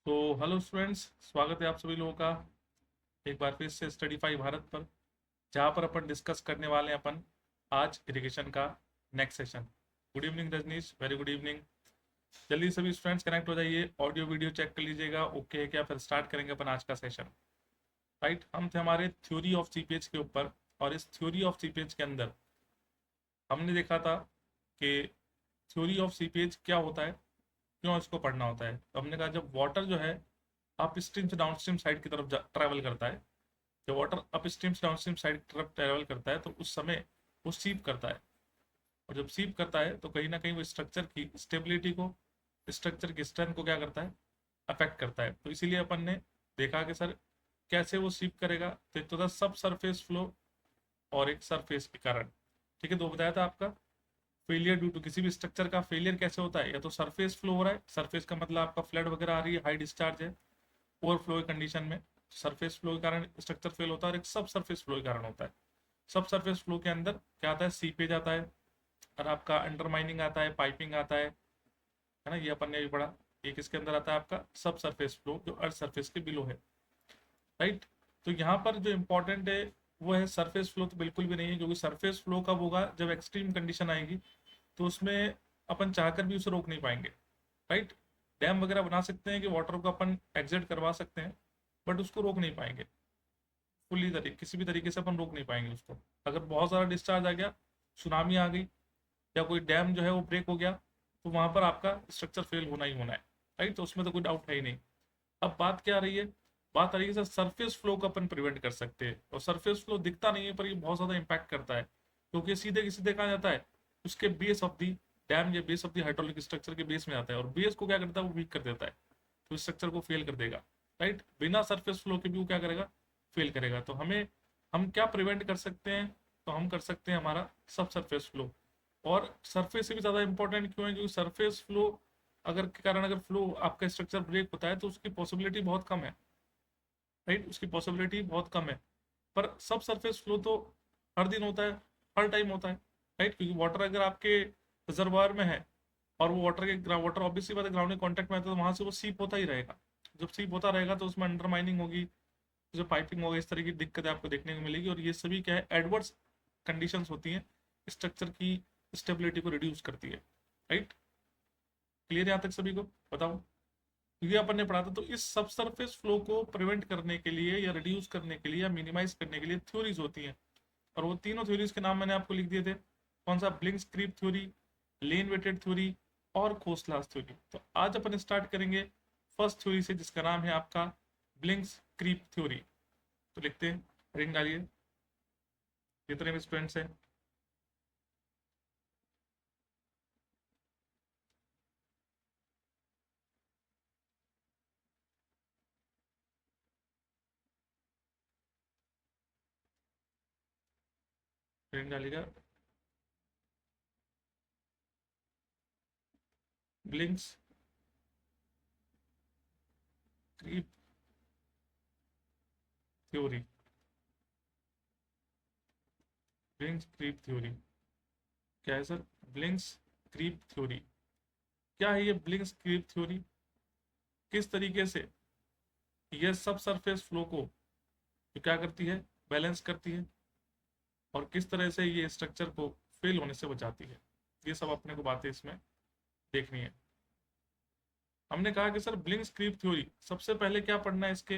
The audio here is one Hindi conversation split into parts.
तो हेलो स्टूडेंट्स, स्वागत है आप सभी लोगों का एक बार फिर से स्टडी फाई भारत पर, जहाँ पर अपन डिस्कस करने वाले हैं अपन आज इरिगेशन का next session. Good evening Rajneesh, very good evening. जल्दी सभी स्टूडेंट्स कनेक्ट हो जाइए, ऑडियो वीडियो चेक कर लीजिएगा, ओके है क्या, फिर स्टार्ट करेंगे अपन आज का सेशन। राइट, हम थे हमारे थ्योरी ऑफ सीपेज के ऊपर, और इस थ्योरी ऑफ सीपेज के अंदर हमने देखा था कि थ्योरी ऑफ सीपेज क्या होता है, क्यों इसको पढ़ना होता है। तो हमने कहा जब वाटर जो है अप स्ट्रीम से डाउन स्ट्रीम साइड की तरफ ट्रैवल करता है, जब वाटर अप स्ट्रीम से डाउन स्ट्रीम साइड की तरफ ट्रैवल करता है तो उस समय वो सीप करता है। और जब सीप करता है तो कहीं ना कहीं वो स्ट्रक्चर की स्टेबिलिटी को, स्ट्रक्चर की स्ट्रेंथ को क्या करता है, अफेक्ट करता है। तो इसीलिए अपन ने देखा कि सर कैसे वो सीप करेगा। तो एक तो था सब सरफेस फ्लो और एक सरफेस के कारण। ठीक है, तो बताया था आपका फेलियर ड्यू टू किसी भी स्ट्रक्चर का फेलियर कैसे होता है, या तो सरफेस फ्लो हो रहा है, सरफेस का मतलब आपका फ्लड वगैरह आ रही है, हाई डिस्चार्ज है, ओवरफ्लो की कंडीशन में सरफेस फ्लो के कारण स्ट्रक्चर फेल होता है, और एक सब सरफेस फ्लो के कारण होता है। सब सरफेस फ्लो के अंदर क्या आता है, सीपेज आता है, और आपका अंडरमाइनिंग आता है, पाइपिंग आता है ना, ये अपन ने भी पढ़ा। एक इसके अंदर आता है आपका सब सरफेस फ्लो जो अर्थ सरफेस के बिलो है। राइट, तो यहाँ पर जो इंपॉर्टेंट है वो है सरफेस फ्लो तो बिल्कुल भी नहीं है, क्योंकि सरफेस फ्लो कब होगा, जब एक्सट्रीम कंडीशन आएगी, तो उसमें अपन चाहकर भी उसे रोक नहीं पाएंगे। राइट, डैम वगैरह बना सकते हैं कि वाटर को अपन एग्जिट करवा सकते हैं, बट उसको रोक नहीं पाएंगे। फुल्ली तरीके किसी भी तरीके से अपन रोक नहीं पाएंगे उसको। अगर बहुत ज़्यादा डिस्चार्ज आ गया, सुनामी आ गई, या कोई डैम जो है वो ब्रेक हो गया, तो वहाँ पर आपका स्ट्रक्चर फेल होना ही होना है। राइट, तो उसमें तो कोई डाउट है ही नहीं। अब बात क्या आ रही है, बात आ रही है सर सरफेस फ्लो को अपन प्रिवेंट कर सकते हैं। और सरफेस फ्लो दिखता नहीं है पर ये बहुत ज़्यादा इंपैक्ट करता है, क्योंकि सीधे की सीधे कहाँ जाता है, उसके बेस ऑफ दी डैम या base of the hydraulic structure के बेस में आता है, और बेस को क्या करता है, वो वीक कर देता है, तो स्ट्रक्चर को फेल कर देगा। राइट, बिना सरफेस फ्लो के भी वो क्या करेगा, फेल करेगा। तो हम क्या प्रिवेंट कर सकते हैं, तो हम कर सकते हैं हमारा सब सरफेस फ्लो। और सरफेस से भी ज़्यादा इंपॉर्टेंट क्यों है, क्योंकि सरफेस फ्लो अगर के कारण अगर फ्लो आपका स्ट्रक्चर ब्रेक होता है तो उसकी पॉसिबिलिटी बहुत कम है। राइट, उसकी पॉसिबिलिटी बहुत कम है। पर सब सरफेस फ्लो तो हर दिन होता है, हर टाइम होता है। राइट, क्योंकि वाटर अगर आपके रिजर्वायर में है, और वो वाटर ऑब्वियसली बात है ग्राउंड के कॉन्टैक्ट में आता है, तो वहां से वो सीप होता ही रहेगा। जब सीप होता रहेगा तो उसमें अंडरमाइनिंग होगी, जो पाइपिंग होगी, इस तरह की दिक्कतें आपको देखने को मिलेगी। और ये सभी क्या है, एडवर्स कंडीशंस होती हैं, स्ट्रक्चर की स्टेबिलिटी को रिड्यूस करती है। राइट, क्लियर यहाँ तक सभी को, बताओ। क्योंकि अपन ने पढ़ा था, तो इस सब सरफेस फ्लो को प्रिवेंट करने के लिए या रिड्यूस करने के लिए या मिनिमाइज करने के लिए थ्योरीज होती हैं। और वो तीनों थ्योरीज के नाम मैंने आपको लिख दिए थे। कौन सा, ब्लिंक्स क्रीप थ्योरी, लेन वेटेड थ्योरी, और कोसलास थ्योरी। तो आज अपन स्टार्ट करेंगे फर्स्ट थ्योरी से, जिसका नाम है आपका ब्लिंक्स क्रीप थ्योरी। तो लिखते हैं, रिंग डालिए जितने भी स्टूडेंट्स हैं। रिंग डालिएगा। Bligh's creep theory, Bligh's creep theory क्या है सर, ब्लिंक्स क्रीप थ्योरी क्या है, ये ब्लिंक्स क्रीप थ्योरी किस तरीके से ये सब सरफेस फ्लो को जो क्या करती है, बैलेंस करती है, और किस तरह से ये स्ट्रक्चर को फेल होने से बचाती है, ये सब अपने को बातें इसमें देखनी है। हमने कहा कि सर ब्लिंक्स क्रीप थ्योरी सबसे पहले क्या पढ़ना है, इसके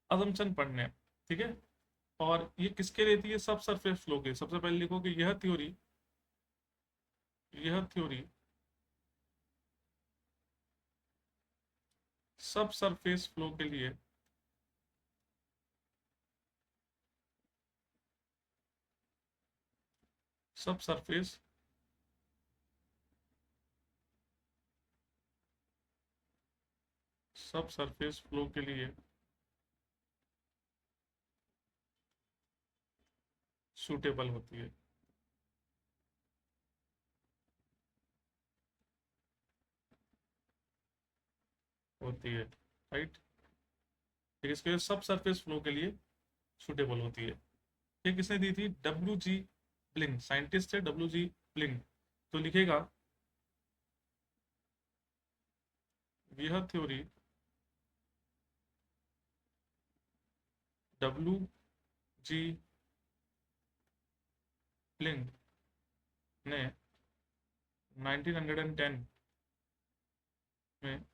अजम्पशन पढ़ने हैं। ठीक है, और ये किसके रहती है, सब सरफेस फ्लो के। सबसे पहले लिखो कि यह थ्योरी सब सरफेस फ्लो के लिए सब सरफेस सब सरफेस फ्लो के लिए सूटेबल होती है। होती है, राइट। ठीक है, इसके सब सरफेस फ्लो के लिए सूटेबल होती है। ये किसने दी थी, डब्ल्यू जी ब्लिंग, साइंटिस्ट है डब्ल्यू जी ब्लिंग। तो लिखेगा, यह थ्योरी डब्ल्यू जी ब्लिंग ने 1910 में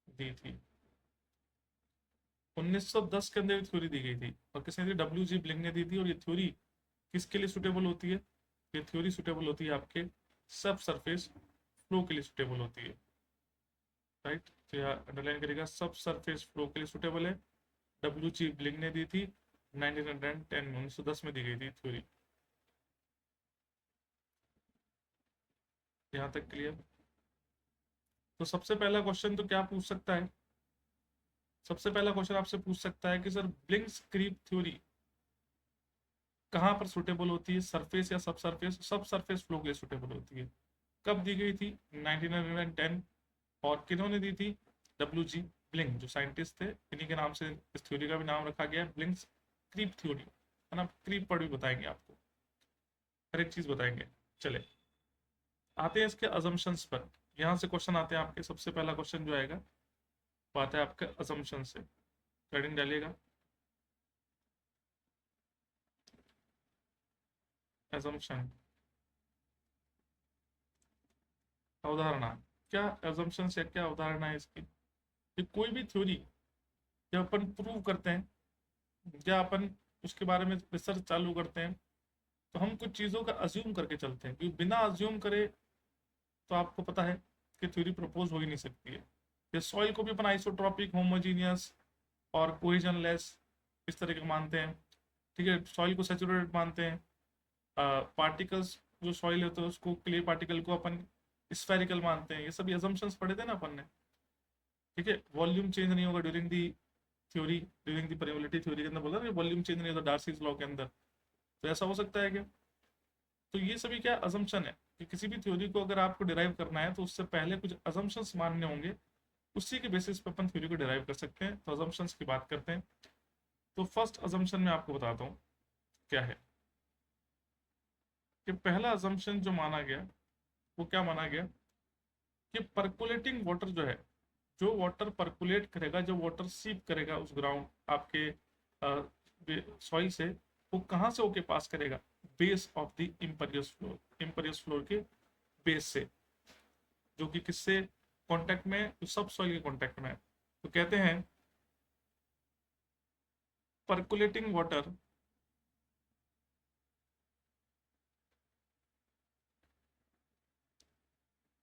दी थी। 1910 के अंदर थ्योरी दी गई थी, और किसने दी? डब्ल्यू जी ब्लिंग ने दी थी। और ये थ्योरी किसके लिए सुटेबल होती है? ये थ्योरी सुटेबल होती है आपके सब सरफेस फ्लो के लिए सुटेबल होती है, राइट। तो यहाँ अंडरलाइन करेगा, सब सरफेस फ्लो के लिए सुटेबल है। डब्ल्यू जी ब्लिंग ने दी थी 1910 में, 1910 में दी गई थी थ्योरी। यहाँ तक क्लियर? तो सबसे पहला क्वेश्चन तो क्या पूछ सकता है? सबसे पहला क्वेश्चन आपसे पूछ सकता है कि सर ब्लिंक्स क्रीप थ्योरी कहाँ पर सुटेबल होती है, सरफेस या सब सरफेस? सब सरफेस फ्लो के लिए सुटेबल होती है। कब दी गई थी? 1910। और किन्होंने दी थी? डब्ल्यू जी ब्लिंक, जो साइंटिस्ट थे, इन्हीं के नाम से इस थ्योरी का भी नाम रखा गया है, ब्लिंक्स क्रीप थ्योरी, है ना। क्रीप पर भी बताएंगे आपको, हर एक चीज बताएंगे। चले आते हैं इसके अजम्पशंस पर। यहाँ से क्वेश्चन आते हैं आपके। सबसे पहला क्वेश्चन जो आएगा वो आता है आपके अजम्पशन से। हेडिंग डालिएगा, एजम्पशन, अवधारणा। क्या एजम्पशन है, क्या अवधारणा है इसकी? कि कोई भी थ्योरी जब अपन प्रूव करते हैं या अपन उसके बारे में रिसर्च चालू करते हैं, तो हम कुछ चीज़ों का अज्यूम करके चलते हैं, क्योंकि बिना अज्यूम करे तो आपको पता है कि थ्योरी प्रपोज हो ही नहीं सकती है। ये सॉइल को भी अपन आइसोट्रॉपिक, होमोजीनियस और कोहेजन लेस इस तरह के मानते हैं, ठीक है। सॉइल को सेचुरेटेड मानते हैं। पार्टिकल्स जो सॉइल होता है उसको, क्ले पार्टिकल को अपन स्फेरिकल मानते हैं। ये सभी असम्पशंस पढ़े थे ना अपन ने, ठीक है। वॉल्यूम चेंज नहीं होगा during the theory, during the permeability theory के अंदर बोला ना, वॉल्यूम चेंज नहीं होता डार्सीज लॉ के अंदर। तो ऐसा हो सकता है क्या? तो ये सभी क्या असम्पशन है कि किसी भी थ्योरी को अगर आपको डिराइव करना है तो उससे पहले कुछ असम्पशंस मानने होंगे, उसी के बेसिस पे अपन थ्योरी को डिराइव कर सकते हैं। तो असम्पशंस की बात करते हैं। तो फर्स्ट असम्पशन मैं आपको बताता हूँ क्या है। कि पहला असम्पशन जो माना गया वो क्या माना गया? कि परकुलेटिंग वाटर जो है, जो वाटर परकुलेट करेगा, जो वाटर सीप करेगा उस ग्राउंड आपके सॉइल से, वो कहाँ से होके पास करेगा? Base of the impervious floor, impervious floor के बेस से, जो कि किससे कांटेक्ट में? जो सब सॉइल के कांटेक्ट में है। तो कहते हैं परकुलेटिंग water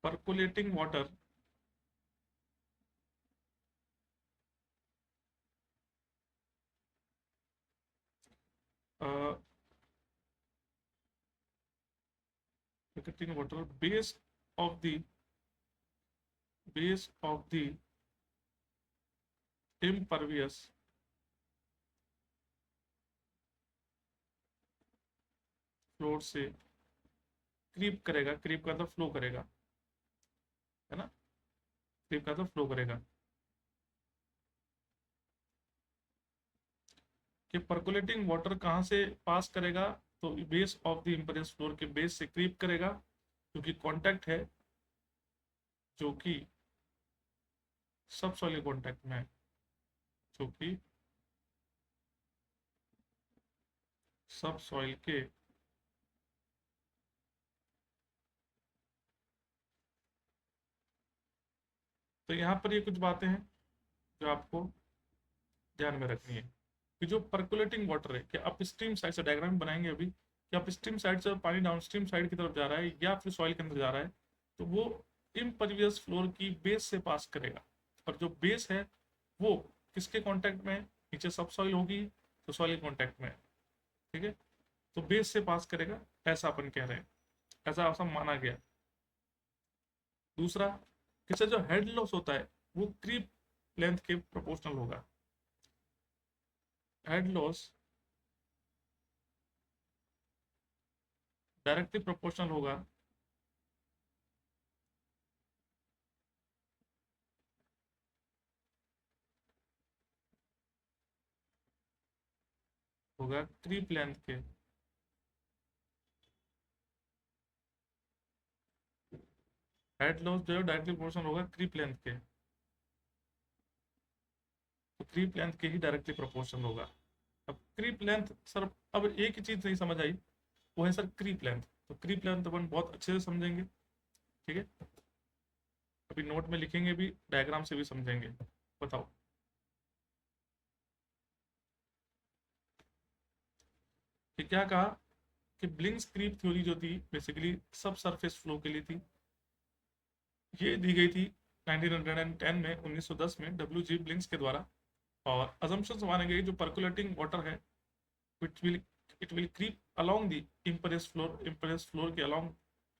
percolating water uh, percolating water base of the impervious floor से क्रीप करेगा। क्रीप का तो फ्लो करेगा, है ना। क्रीप का तो फ्लो करेगा। कि परकुलेटिंग वाटर कहाँ से पास करेगा? तो base of the impervious floor के बेस से क्रीप करेगा, क्योंकि कांटेक्ट है, जो कि सब सॉइल कांटेक्ट में है, जो कि सब सॉइल के तो यहाँ पर ये कुछ बातें हैं जो आपको ध्यान में रखनी है। कि जो परकुलेटिंग वाटर है, कि अपस्ट्रीम साइड से डायग्राम बनाएंगे अभी, कि अपस्ट्रीम साइड से पानी डाउनस्ट्रीम साइड की तरफ जा रहा है या फिर सॉइल के अंदर जा रहा है, तो वो इम्परवियस फ्लोर की बेस से पास करेगा। और जो बेस है वो किसके कांटेक्ट में है? नीचे सब सॉइल होगी तो सॉइल कांटेक्ट में है, ठीक है। तो बेस से पास करेगा, ऐसा अपन कह रहे हैं, ऐसा माना गया। दूसरा, किससे जो हेड लॉस होता है वो क्रीप लेंथ के प्रोपोर्शनल होगा। हेड लॉस डायरेक्टली प्रोपोर्शनल होगा क्रीप लेंथ के। हेड लॉस जो है डायरेक्टली प्रोपोर्शनल होगा क्रीप लेंथ के। तो क्रीप लेंथ के ही डायरेक्टली प्रोपोर्शनल होगा। अब क्रीप लेंथ सर, अब एक ही चीज़ नहीं समझ आई, वो है सर क्रीप लेंथ। तो क्रीप लेंथ अपन बहुत अच्छे से समझेंगे, ठीक है। अभी नोट में लिखेंगे भी, डायग्राम से भी समझेंगे। बताओ कि क्या कहा कि ब्लिंक्स क्रीप थ्योरी जो थी बेसिकली सब सरफेस फ्लो के लिए थी। ये दी गई थी 1910 में, 1910 में डब्ल्यू जी ब्लिंक्स के द्वारा। और अजम्पशंस माने गए जो पर्कुलेटिंग वाटर है it will it will creep along the impervious floor के अलोंग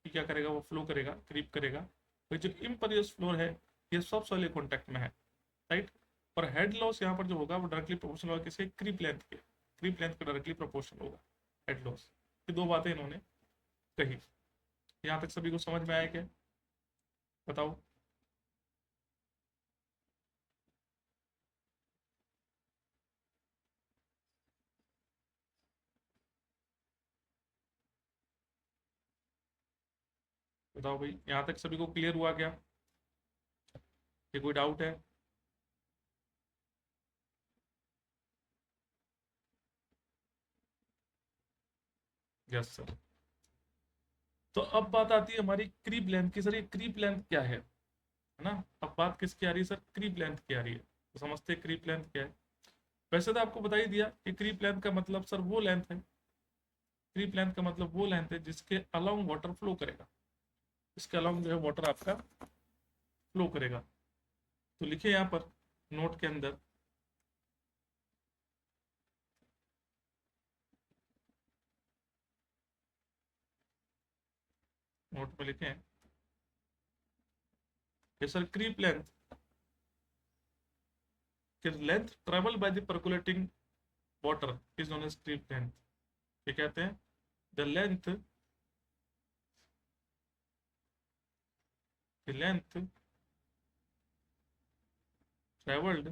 क्या करेगा, वो फ्लो करेगा, क्रीप करेगा। तो जो इम्पेरियस फ्लोर है ये सब सॉलिड कॉन्टैक्ट में है, राइट। और हेड लॉस यहाँ पर जो होगा वो डायरेक्टली प्रोपोर्शनल होगा किसके, क्रीप लेंथ के। क्रीप लेंथ के डायरेक्टली प्रोपोर्शनल होगा हेड लॉस। ये दो बातें इन्होंने कही। यहाँ तक सभी को समझ में आया क्या? बताओ। बताओ भाई, यहाँ तक सभी को क्लियर हुआ क्या? ये कोई डाउट है? Yes sir. तो अब बात आती है हमारी क्रीप लेंथ की। सर ये क्रीप लेंथ क्या है ना। अब बात किसकी आ रही है सर, क्रीप लेंथ की आ रही है। तो समझते हैं क्रीप लेंथ क्या है। वैसे तो आपको बता ही दिया कि क्रीप लेंथ का मतलब सर वो लेंथ है, क्रीप लेंथ का मतलब वो लेंथ है जिसके अलोंग वाटर फ्लो करेगा, इसके अलोंग जो है वाटर आपका फ्लो करेगा। तो लिखिए यहाँ पर नोट के अंदर, नोट में लिखें कि sir creep length travel by the percolating water is known as creep length. ये कहते हैं the length traveled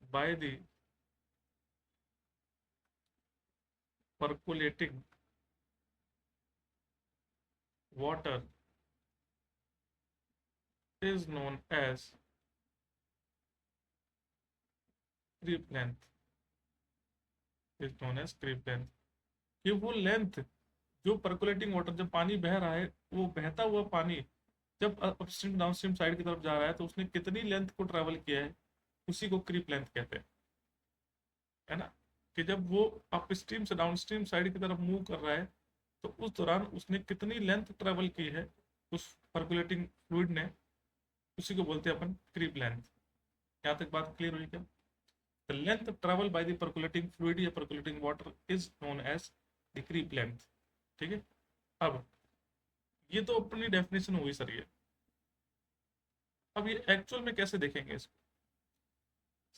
by the percolating water is known as creep length, is known as creep length। कि वो लेंथ जो पर्कुलेटिंग वाटर, जब पानी बह रहा है, वो बहता हुआ पानी जब अपस्ट्रीम डाउनस्ट्रीम साइड की तरफ जा रहा है तो उसने कितनी लेंथ को ट्रेवल किया है, उसी को क्रीप लेंथ कहते हैं, है ना। कि जब वो अपस्ट्रीम से डाउनस्ट्रीम साइड की तरफ मूव कर रहा है तो उस दौरान उसने कितनी लेंथ ट्रेवल की है उस पर्कुलेटिंग फ्लूइड ने, उसी को बोलते हैं अपन क्रीप लेंथ। यहाँ तक बात क्लियर हुई क्या? The length travel by the percolating fluid या percolating water is known as the creep length, ठीक है। अब ये तो अपनी डेफिनेशन हुई सर ये। अब ये एक्चुअल में कैसे देखेंगे इसको?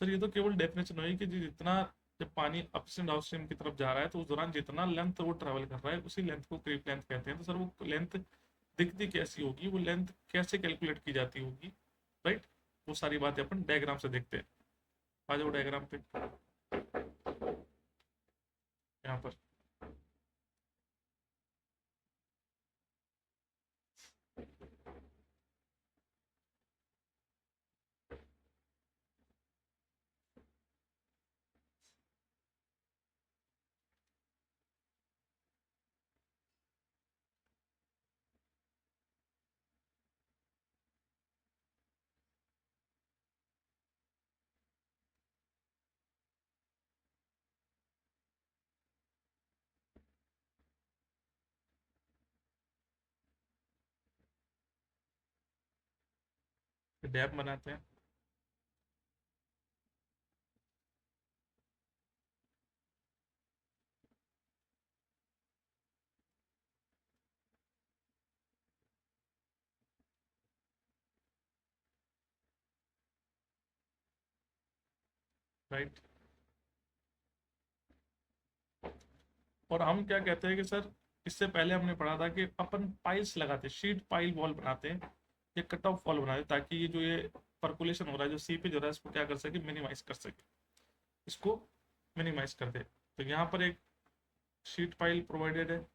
सर ये तो केवल डेफिनेशन हुई कि जितना जब पानी अपस्ट्रीम डाउनस्ट्रीम की तरफ जा रहा है तो उस दौरान जितना लेंथ वो ट्रेवल कर रहा है उसी लेंथ को क्रीप लेंथ कहते हैं। तो सर वो लेंथ दिखती कैसी होगी, वो लेंथ कैसे कैलकुलेट की जाती होगी, राइट। वो सारी बातें अपन डायग्राम से देखते हैं। आ जाओ डायग्राम पे यहाँ पर। डैप बनाते हैं। राइट। और हम क्या कहते हैं कि सर इससे पहले हमने पढ़ा था कि अपन पाइल्स लगाते, शीट पाइल वॉल बनाते हैं, ये कट ऑफ वॉल बनाते हैं ताकि ये जो ये पर्कुलेशन हो रहा है, जो सीपेज हो रहा है, इसको क्या कर सके, मिनिमाइज कर सके, इसको मिनिमाइज कर दे। तो यहाँ पर एक शीट पाइल प्रोवाइडेड है,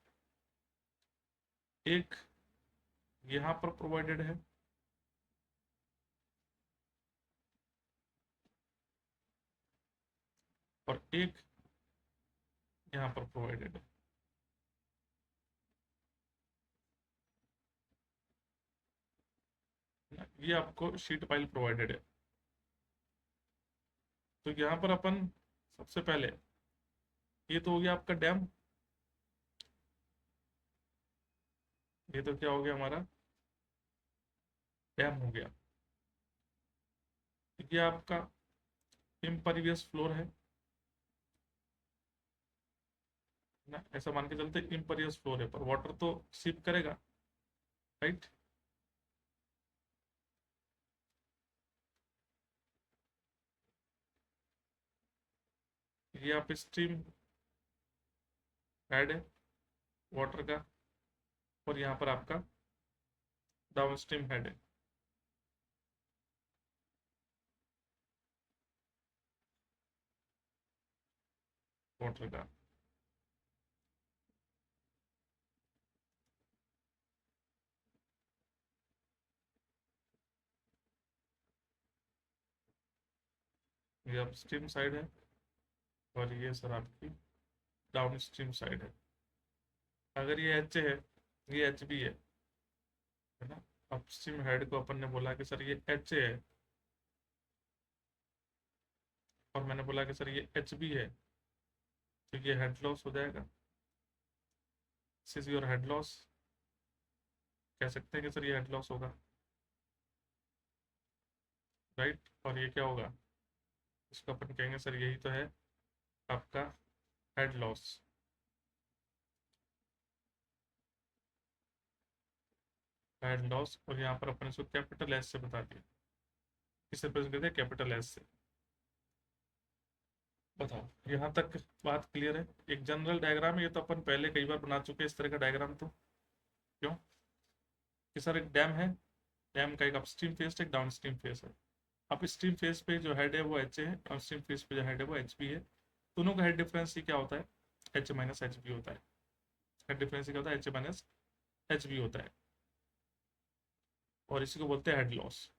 एक यहाँ पर प्रोवाइडेड है, और एक यहाँ पर प्रोवाइडेड है। ये आपको शीट पाइल प्रोवाइडेड है। तो यहाँ पर अपन सबसे पहले, ये तो हो गया आपका डैम। ये तो क्या हो गया हमारा, डैम हो गया। ये आपका इम्परवियस फ्लोर है ना, ऐसा मान के चलते इम्परवियस फ्लोर है, पर वाटर तो सीप करेगा, राइट। ये आप स्ट्रीम हेड है वाटर का, और यहाँ पर आपका डाउन स्ट्रीम हेड है। वाटर का ये अप स्ट्रीम साइड है, और ये सर आपकी डाउन स्ट्रीम साइड है। अगर ये एच है, ये एच बी है ना। अपस्ट्रीम हेड को अपन ने बोला कि सर ये एच है, और मैंने बोला कि सर ये एच बी है, तो ये हेड लॉस हो जाएगा। This is your head loss, कह सकते हैं कि सर ये हेड लॉस होगा, राइट। और ये क्या होगा, इसको अपन कहेंगे सर यही तो है आपका हेड लॉस। हेड लॉस, और यहाँ पर अपन इसको कैपिटल एस से बता दिया। किससे प्रेजेंट करते हैं, कैपिटल एस से। बताओ यहाँ तक बात क्लियर है। एक जनरल डायग्राम है, ये तो अपन पहले कई बार बना चुके हैं इस तरह का डायग्राम। तो क्यों कि सर एक डैम है, डैम का एक अपस्ट्रीम फेस है, एक डाउनस्ट्रीम फेस है। अपस्ट्रीम फेस पे जो हेड है वो एच है, डाउनस्ट्रीम फेस पे जो हेड है वो एच बी है। दोनों का हेड डिफरेंस ही क्या होता है, एच माइनस एच बी होता है। हेड डिफरेंस क्या होता है, एच माइनस एच बी होता है, और इसी को बोलते हैं हेड लॉस।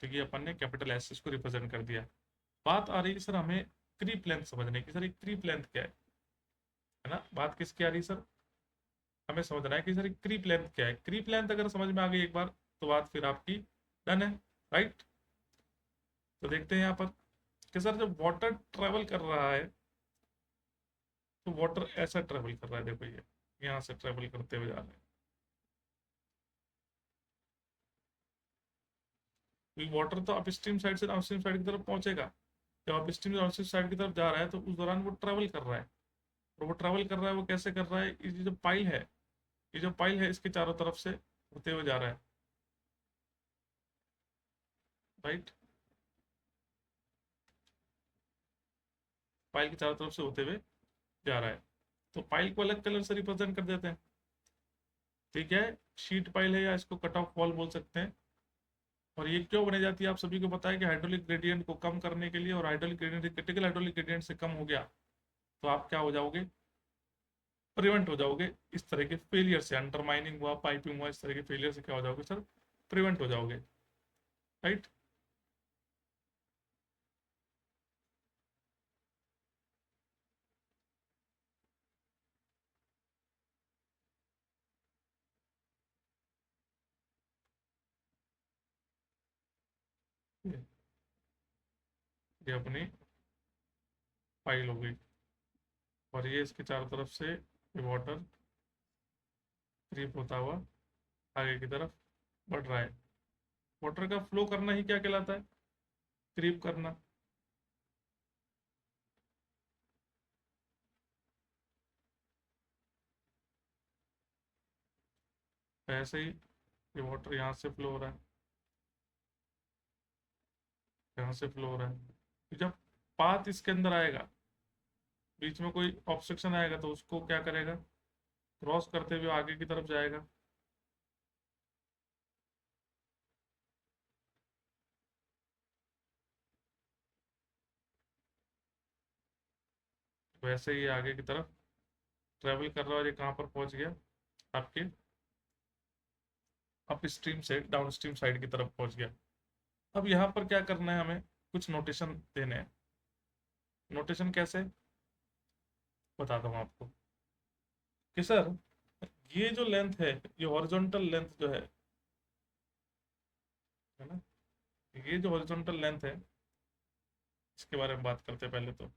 तो ये अपन ने कैपिटल एस को रिप्रेजेंट कर दिया। बात आ रही है सर हमें क्रीप लेंथ समझने की। सर एक क्रीप लेंथ क्या है ना, बात किसकी आ रही है सर, हमें समझना है कि सर क्रीप लेंथ क्या है। क्रीप लेंथ अगर समझ में आ गई एक बार, तो बात फिर आपकी डन है, राइट। तो देखते हैं यहाँ पर कि सर जब वाटर ट्रेवल कर रहा है, तो वाटर ऐसा ट्रेवल कर रहा है, देखो ये यहाँ से ट्रेवल करते हुए जा रहा है। वाटर तो अपस्ट्रीम साइड से डाउनस्ट्रीम साइड की तरफ पहुंचेगा। जब अपस्ट्रीम से डाउनस्ट्रीम साइड की तरफ जा रहा है, तो उस दौरान वो ट्रेवल कर रहा है। और वो ट्रेवल कर रहा है, वो कैसे कर रहा है, ये जो पाइल है, ये जो पाइल है इसके चारों तरफ से होते हुए जा रहा है, राइट। पाइल के चारों तरफ से होते हुए जा रहा है। तो पाइल को अलग कलर से रिप्रेजेंट कर देते हैं। ठीक है, शीट पाइल है, या इसको कट ऑफ वॉल बोल सकते हैं। और ये क्यों बनी जाती है, आप सभी को पता है कि हाइड्रोलिक ग्रेडियंट को कम करने के लिए, और hydraulic gradient critical hydraulic gradient से कम हो गया, तो आप क्या हो जाओगे, प्रिवेंट हो जाओगे इस तरह के फेलियर से। अंडरमाइनिंग हुआ, पाइपिंग हुआ, इस तरह के फेलियर से क्या हो जाओगे सर, प्रिवेंट हो जाओगे, राइट। ये अपनी फाइल हो गई, और ये इसके चारों तरफ से ये वाटर क्रीप होता हुआ आगे की तरफ बढ़ रहा है। वाटर का फ्लो करना ही क्या कहलाता है, क्रीप करना। ऐसे ही ये वाटर यहाँ से फ्लो हो रहा है, यहाँ से फ्लो हो रहा है। तो जब पाथ इसके अंदर आएगा, बीच में कोई ऑब्स्ट्रक्शन आएगा, तो उसको क्या करेगा, क्रॉस करते हुए आगे की तरफ जाएगा। वैसे ही आगे की तरफ ट्रेवल कर रहा है, और ये कहाँ पर पहुंच गया, आपके अप स्ट्रीम से डाउन स्ट्रीम साइड की तरफ पहुंच गया। अब यहाँ पर क्या करना है, हमें कुछ नोटेशन देने हैं। नोटेशन कैसे, बताता हूँ आपको कि सर ये जो लेंथ है, ये हॉरिजॉन्टल लेंथ जो है ना, ये जो हॉरिजॉन्टल लेंथ है, इसके बारे में बात करते हैं पहले तो।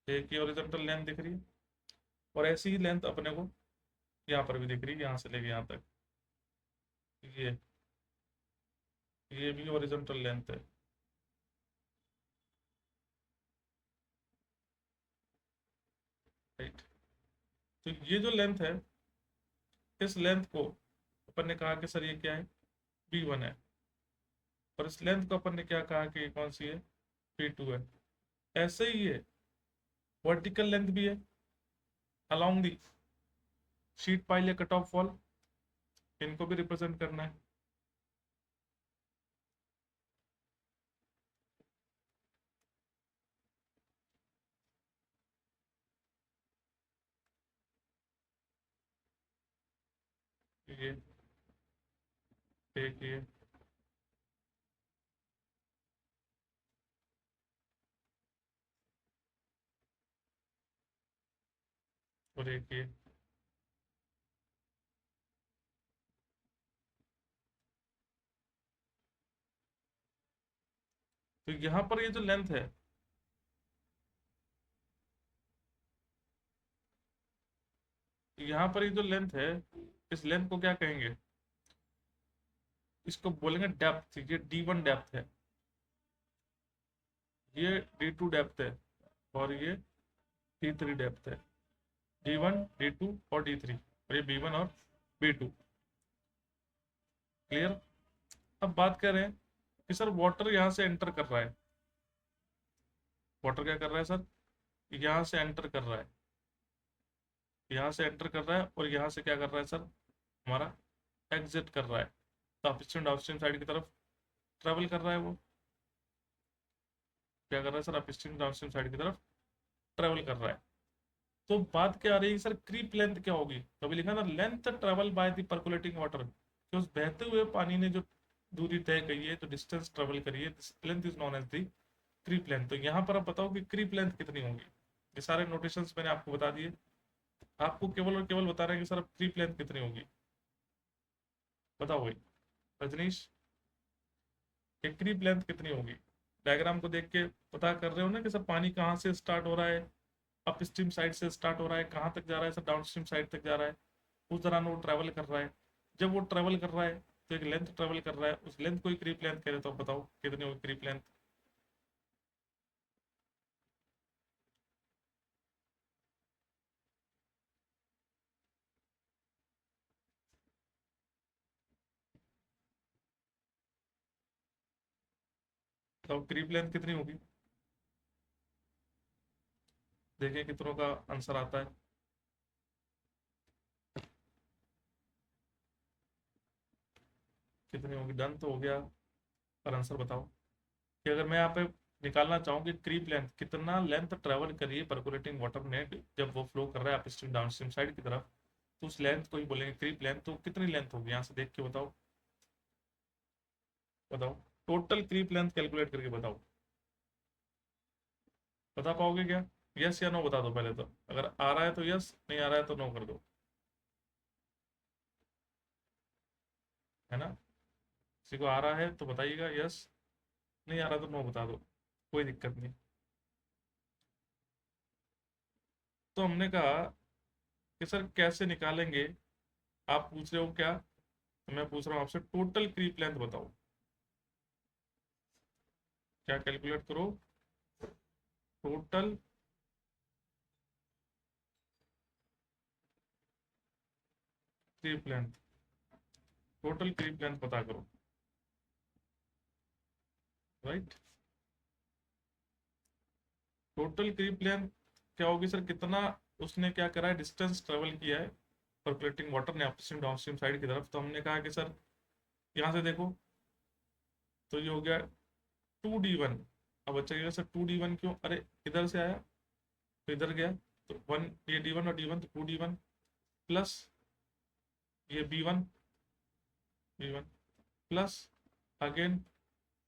एक ये हॉरिजॉन्टल लेंथ दिख रही है, और ऐसी ही लेंथ अपने को यहाँ पर भी दिख रही है, यहाँ से लेके यहाँ तक। ये ये भी हॉरिजॉन्टल लेंथ है, राइट। तो ये जो लेंथ है, इस लेंथ को अपन ने कहा कि सर ये क्या है, B1 है। और इस लेंथ को अपन ने क्या कहा कि ये कौन सी है, B2 है। ऐसे ही है, वर्टिकल लेंथ भी है अलोंग दी शीट पाइल या कट ऑफ वॉल, इनको भी रिप्रेजेंट करना है। ये एक ये, और एक ये। तो यहाँ पर ये जो लेंथ है, यहाँ पर ये जो लेंथ है, इस लेंथ को क्या कहेंगे, इसको बोलेंगे डेप्थ। ये D1 डेप्थ है, ये D2 डेप्थ है, और ये D3 डेप्थ है। D1, D2 और D3, और ये B1 और B2। क्लियर। अब बात कर रहे हैं कि सर वाटर यहाँ से एंटर कर रहा है, वाटर क्या कर रहा है सर, यहाँ से एंटर कर रहा है, यहाँ से एंटर कर रहा है, और यहाँ से क्या कर रहा है सर, हमारा एग्जिट कर रहा है। तो अपस्ट्रीम डाउनस्ट्रीम साइड की तरफ ट्रेवल कर रहा है वो, क्या कर रहा है सर, अपस्ट्रीम डाउनस्ट्रीम साइड की तरफ ट्रेवल कर रहा है। तो बात क्या आ रही है सर, क्रीप लेंथ क्या होगी, कभी लिखा ना, length travel by the परकुलेटिंग water, कि उस बहते हुए पानी ने जो दूरी तय की है, जो डिस्टेंस ट्रेवल करी है, this length is known as the creep length. तो यहाँ पर आप बताओ कि क्रीप लेंथ कितनी होगी। ये सारे नोटेशंस मैंने आपको बता दिए, आपको केवल और केवल बता रहे हैं कि सर क्रीप लेंथ कितनी होगी। बताओ भाई रजनीश, कि क्रीप लेंथ कितनी होगी। डायग्राम को देख के पता कर रहे हो ना कि सर पानी कहाँ से स्टार्ट हो रहा है, अप स्ट्रीम साइड से स्टार्ट हो रहा है, कहाँ तक जा रहा है सर, डाउन स्ट्रीम साइड तक जा रहा है। उस दौरान वो ट्रैवल कर रहा है, जब वो ट्रैवल कर रहा है तो एक लेंथ ट्रैवल कर रहा है, उस लेंथ को ही क्रीप लेंथ कह रहे, तो बताओ कितनी होगी क्रीप लेंथ। तो क्रीप लेंथ कितनी होगी, देखिए कितनों का आंसर आता है। कितनी होगी, डन तो हो गया, पर आंसर बताओ। कि अगर मैं यहाँ पे निकालना चाहूँ कि क्रीप लेंथ, कितना लेंथ ट्रेवल करिए परकुलेटिंग वाटर ने जब वो फ्लो कर रहा है अपस्ट्रीम डाउनस्ट्रीम साइड की तरफ, तो उस लेंथ को ही बोलेंगे क्रीप लेंथ। तो कितनी लेंथ होगी, यहाँ से देख के बताओ, बताओ टोटल क्रीप लेंथ कैलकुलेट करके बताओ। बता पाओगे क्या, यस या नो बता दो पहले तो, अगर आ रहा है तो यस, नहीं आ रहा है तो नो कर दो, है ना। किसी को आ रहा है तो बताइएगा यस, नहीं आ रहा तो नो बता दो, कोई दिक्कत नहीं। तो हमने कहा कि सर कैसे निकालेंगे, आप पूछ रहे हो क्या, तो मैं पूछ रहा हूँ आपसे, टोटल क्रीप लेंथ बताओ। क्या कैलकुलेट करो, total creep length, total creep length पता करो, राइट। टोटल क्रीप लेंथ क्या होगी सर, कितना उसने क्या करा है, डिस्टेंस ट्रेवल किया है परकुलेटिंग वाटर ने अपस्ट्रीम डाउनस्ट्रीम साइड की तरफ। तो हमने कहा कि सर यहाँ से देखो, तो ये हो गया 2D1। अब बच्चा कहेगा सर 2D1 क्यों, अरे इधर से आया तो इधर गया, तो वन, ये D1 और D1, तो 2D1 प्लस ये B1, B1 plus again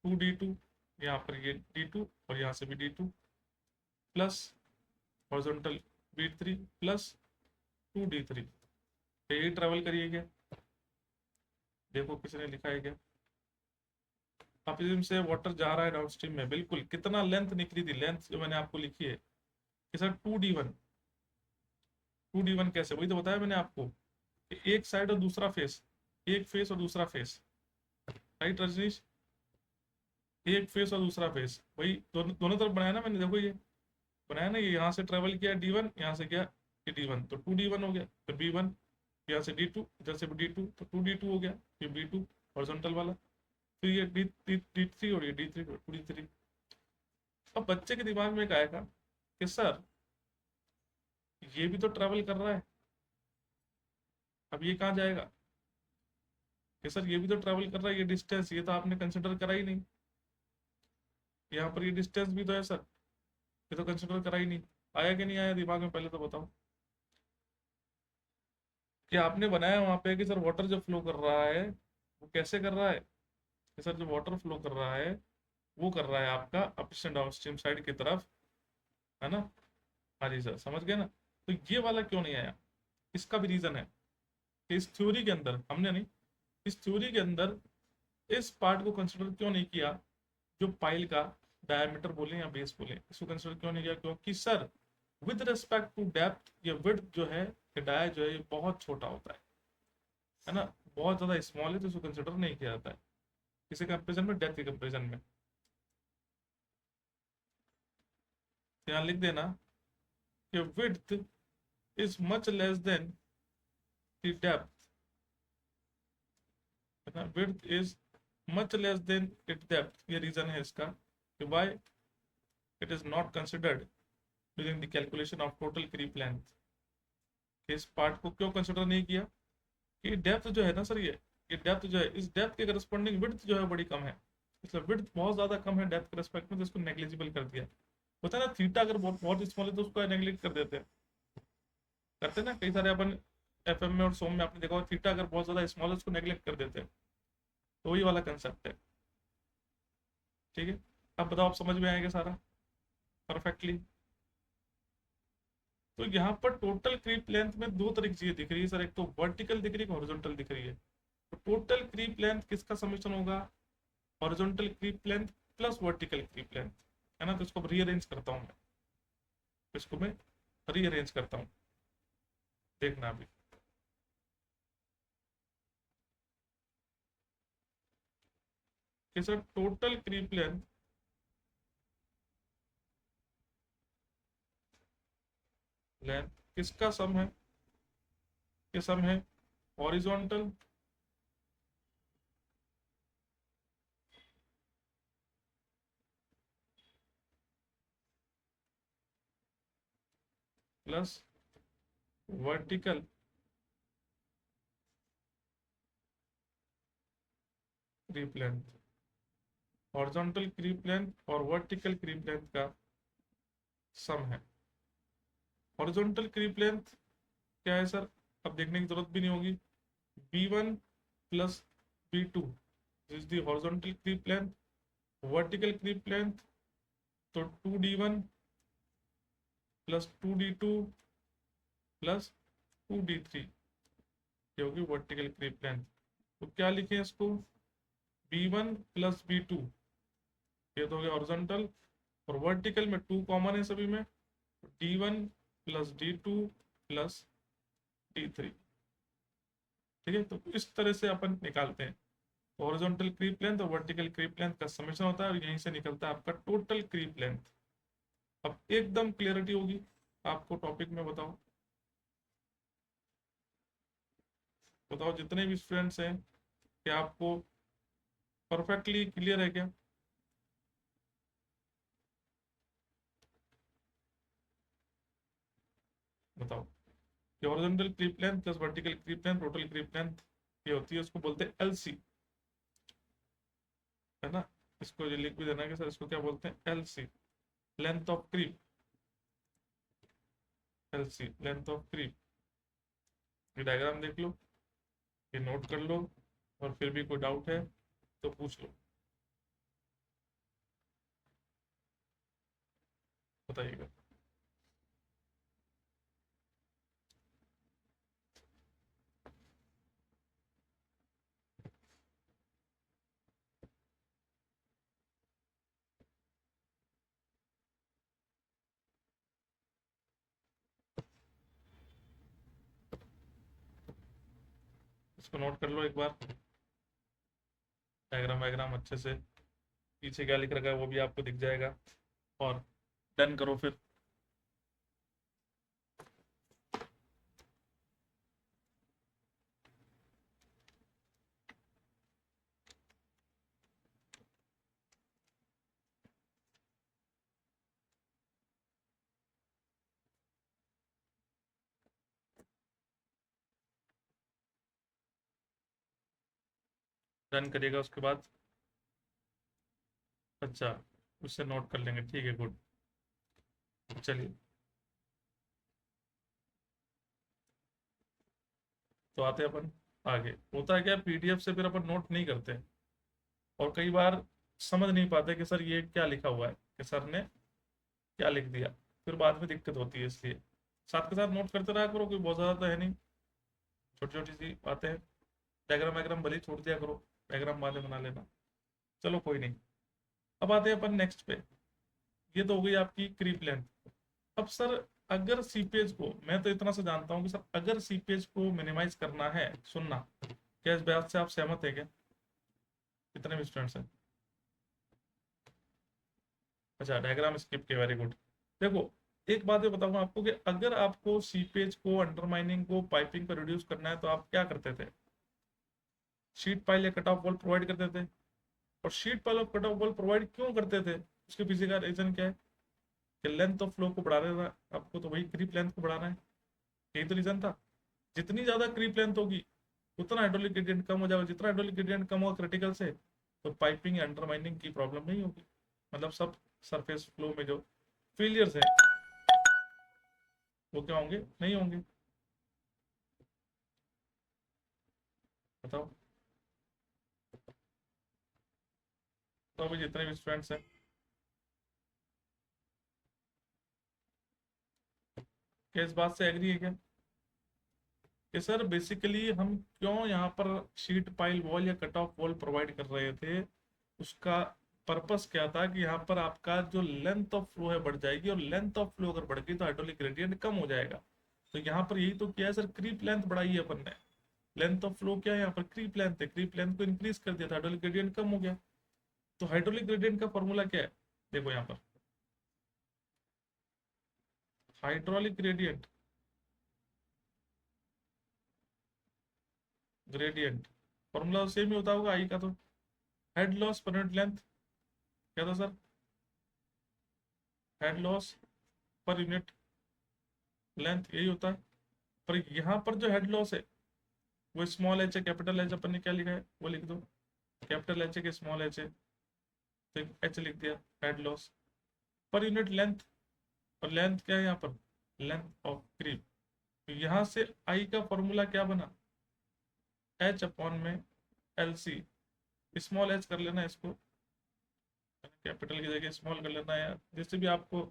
2d2, यहाँ पर ये d2 और यहाँ से भी d2 plus horizontal b3 plus 2d3, यही ट्रेवल करिए क्या? देखो किसने लिखा है क्या? अपस्ट्रीम से वाटर जा रहा है डाउनस्ट्रीम में, बिल्कुल। कितना लेंथ निकली थी? लेंथ जो मैंने आपको लिखी है कि सर 2d1, 2d1 कैसे? वही तो बताया मैंने आपको कि एक साइड और दूसरा फेस, एक फेस और दूसरा फेस, राइट रजनीश? एक फेस और दूसरा फेस, वही दोनों दोनों तरफ बनाया ना मैंने, देखो ये बनाया ना, ये यहाँ से ट्रेवल किया d1, यहाँ से किया ये d1, तो 2d1 हो गया, फिर b1, यहाँ से d2, इधर से d2, तो 2d2 हो गया, ये b2 हॉरिजॉन्टल वाला, फिर ये d3 और ये d3, 2d3। अब बच्चे के दिमाग में एक आएगा कि सर ये भी तो ट्रेवल कर रहा है, अब ये कहाँ जाएगा? कि सर ये भी तो ट्रेवल कर रहा है, ये डिस्टेंस ये तो आपने कंसिडर करा ही नहीं, यहाँ पर ये डिस्टेंस भी तो है सर, ये तो कंसिडर करा ही नहीं। आया कि नहीं आया दिमाग में, पहले तो बताओ। कि आपने बनाया वहां पे कि सर वाटर जो फ्लो कर रहा है वो कैसे कर रहा है? कि सर जो वाटर फ्लो कर रहा है वो कर रहा है आपका अपस्ट्रीम डाउनस्ट्रीम साइड की तरफ, है ना? हाँ जी सर, समझ गए ना? तो ये वाला क्यों नहीं आया? इसका भी रीजन है कि इस थ्योरी के अंदर हमने नहीं, इस थ्योरी के अंदर इस पार्ट को कंसिडर क्यों नहीं किया, जो पाइल का डायमीटर बोले या बेस बोले, इसको कंसिडर क्यों नहीं किया? क्योंकि sir with respect to depth ये विड्थ जो है, ये डाया जो है, ये बहुत छोटा होता है ना, बहुत ज्यादा स्मॉल है, तो इसको कंसिडर नहीं किया जाता है किसी कंपेरिजन में, डेप्थ के कंपेरिजन में। यहाँ लिख देना कि width is much less than the depth, है ना, width is much less than it depth. ये रीजन है इसका कि why it is not considered during the calculation of total creep length. इस पार्ट को क्यों कंसिडर नहीं किया? कि डेप्थ जो है ना सर, ये डेप्थ जो है, इस डेप्थ के करस्पॉन्डिंग विड्थ जो है बड़ी कम है, इसलिए विड्थ बहुत ज्यादा कम है डेप्थ के रेस्पेक्ट में, तो इसको नेग्लिजिबल कर दिया। होता है ना, थीटा अगर बहुत बहुत स्मॉल है तो उसको नेग्लेक्ट कर देते हैं, करते हैं ना कई सारे अपन एफएम में और सोम में, आपने देखा होगा थीटा अगर बहुत ज्यादा स्मॉल है उसको नेग्लेक्ट कर देते हैं, तो वही वाला कंसेप्ट है। ठीक है, अब बताओ, आप समझ में आएगा सारा परफेक्टली? तो यहाँ पर टोटल क्रीप लेंथ में दो तरह की चीजें दिख रही है सर, एक तो वर्टिकल दिख रही है, हॉरिजॉन्टल दिख रही है। तो टोटल क्रीप लेंथ किसका समेशन होगा? Horizontal creep length plus vertical creep length, है ना? तो इसको रीअरेंज करता हूँ मैं, इसको मैं रीअरेंज करता हूँ, देखना अभी। कि सर टोटल क्रीप लेंथ किसका सम है? ये सम है horizontal plus vertical creep length. Horizontal creep length और वर्टिकल क्रीप लेंथ का सम है। हॉरिजॉन्टल क्रीप लेंथ क्या है सर? अब देखने की जरूरत भी नहीं होगी, b1 plus b2 is the horizontal creep length. Vertical creep length तो 2d1 plus 2d2 plus 2d3, ये होगी वर्टिकल क्रीप लेंथ। तो क्या लिखें इसको? b1 प्लस b2, ये तो हो गया हॉरिजॉन्टल, और वर्टिकल में 2 कॉमन है सभी में, d1 plus d2 plus d3। ठीक है, तो इस तरह से अपन निकालते हैं। तो हॉरिजॉन्टल क्रीप लेंथ और वर्टिकल क्रीप लेंथ का समेशन होता है, और यहीं से निकलता है आपका टोटल क्रीप लेंथ। अब एकदम क्लियरिटी होगी आपको टॉपिक में। बताओ बताओ जितने भी स्टूडेंट्स हैं, क्या आपको परफेक्टली क्लियर है क्या? बताओ कि horizontal creep length plus vertical creep length, total creep length ये होती है, उसको बोलते हैं एलसी, है ना? इसको ये लिख भी देना कि सर इसको क्या बोलते हैं? LC, length of creep, LC length of creep. ये डायग्राम देख लो, ये नोट कर लो, और फिर भी कोई डाउट है तो पूछ लो, बताइएगा। इसको नोट कर लो एक बार, डायग्राम वायग्राम अच्छे से, पीछे क्या लिख रखा है वो भी आपको दिख जाएगा। और डन करो फिर। डन करिएगा उसके बाद। अच्छा, उससे नोट कर लेंगे, ठीक है, गुड। चलिए, तो आते हैं अपन आगे। होता है क्या, पीडीएफ से फिर अपन नोट नहीं करते, और कई बार समझ नहीं पाते कि सर ये क्या लिखा हुआ है, कि सर ने क्या लिख दिया, फिर बाद में दिक्कत होती है। इसलिए साथ के साथ नोट करते रहा करो, कोई बहुत ज़्यादा तो है नहीं, छोटी छोटी सी बातें हैं। डायग्राम वायग्राम भले ही छोड़ दिया करो, डायग्राम बाद में बना लेना। चलो कोई नहीं। अब आते हैं अपन नेक्स्ट पे। ये तो हो गई आपकी क्रीप लेंथ। अब सर, अगर सीपेज को, मैं तो इतना सा जानता हूँ कि सर अगर सीपेज को मिनिमाइज करना है, सुनना, क्या इस बात से आप सहमत है क्या? कितने भी स्टूडेंट्स हैं? अच्छा, डायग्राम स्किप के, वेरी गुड। देखो, एक बात ये बताऊंगा आपको कि अगर आपको सीपेज को, अंडरमाइनिंग को, पाइपिंग को रिड्यूस करना है तो आप क्या करते थे? शीट पाइल या कट ऑफ वॉल प्रोवाइड करते थे। और शीट पाइल और कट ऑफ वॉल प्रोवाइड क्यों करते थे? उसके पीछे का रीजन क्या है? कि लेंथ ऑफ फ्लो को बढ़ा रहा था आपको, तो वही क्रीप लेंथ को बढ़ाना है, यही तो रीजन था। जितनी ज्यादा क्रीप लेंथ होगी उतना हाइड्रोलिक ग्रेडियंट कम हो जाएगा, जितना हाइड्रोलिक ग्रेडियंट कम होगा क्रिटिकल से, तो पाइपिंग या अंडरमाइनिंग की प्रॉब्लम नहीं होगी। मतलब सब सरफेस फ्लो में जो फेलियर्स है वो क्या होंगे? नहीं होंगे। बताओ। तो अभी जितने भी स्टूडेंट्स हैं, क्या इस बात से एग्री है क्या कि सर बेसिकली हम क्यों यहाँ पर शीट पाइल वॉल या कट ऑफ वॉल प्रोवाइड कर रहे थे? उसका पर्पस क्या था कि यहाँ पर आपका जो लेंथ ऑफ फ्लो है बढ़ जाएगी, और लेंथ ऑफ फ्लो अगर बढ़ गई तो हाइड्रोलिक ग्रेडियंट कम हो जाएगा। तो यहाँ पर यही तो किया है सर, क्रीप लेंथ बढ़ाई है अपन ने। लेंथ ऑफ फ्लो क्या है यहाँ पर? क्रीप लेंथ है, क्रीप लेंथ को इंक्रीज कर दिया तो हाइड्रोलिक ग्रेडियंट कम हो गया। तो हाइड्रोलिक ग्रेडियंट का फॉर्मूला क्या है? देखो यहाँ पर, hydraulic gradient, gradient formula same ही होता होगा आई का तो। Head loss per unit length, क्या था sir? Head loss per unit length, यही होता है। पर यहाँ पर जो हेड लॉस है वो स्मॉल एच है, कैपिटल एच अपन ने क्या लिखा है वो लिख दो। कैपिटल एच है कि स्मॉल एच है? तो एच लिख दिया, head loss per unit length. और लेंथ क्या है यहाँ पर? Length of creep. तो यहाँ से आई का फॉर्मूला क्या बना? एच अपॉन में एल सी। स्मॉल एच कर लेना इसको, कैपिटल की जगह स्मॉल कर लेना, या जैसे भी आपको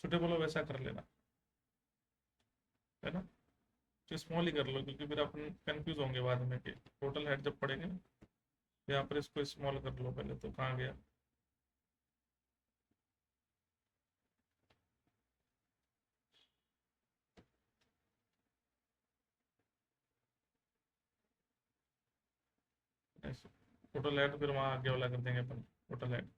सुटेबल हो वैसा कर लेना, है ना? तो स्मॉल ही कर लो, क्योंकि फिर अपन कंफ्यूज होंगे बाद में कि टोटल हेड जब पढ़ेंगे ना। यहाँ पर इसको स्मॉल कर लो पहले, तो कहाँ गया? टोटल हेड, फिर वहाँ आगे वाला कर देंगे अपन, टोटल हेड।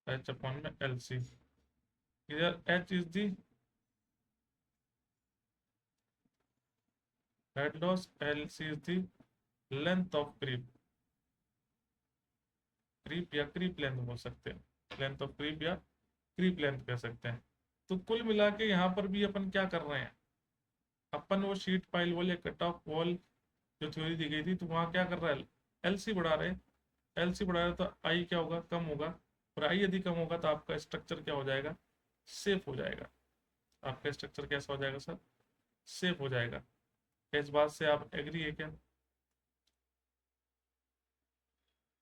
एच अपॉन में एल सी। इधर H is the head loss, L C is the length of creep. Creep या क्रीप लेंथ बोल सकते हैं, लेंथ ऑफ क्रीप या क्रीप लेंथ कह सकते हैं। तो कुल मिला के यहाँ पर भी अपन क्या कर रहे हैं? अपन वो शीट पाइल वॉल या कट ऑफ वॉल जो थ्योरी दी गई थी, तो वहाँ क्या कर रहा है, एलसी बढ़ा रहे, एलसी बढ़ा रहे तो आई क्या होगा, कम होगा, और आई यदि कम होगा तो आपका स्ट्रक्चर क्या हो जाएगा, सेफ हो जाएगा। आपका स्ट्रक्चर कैसा हो जाएगा सर, सेफ हो जाएगा। क्या इस बात से आप एग्री है क्या,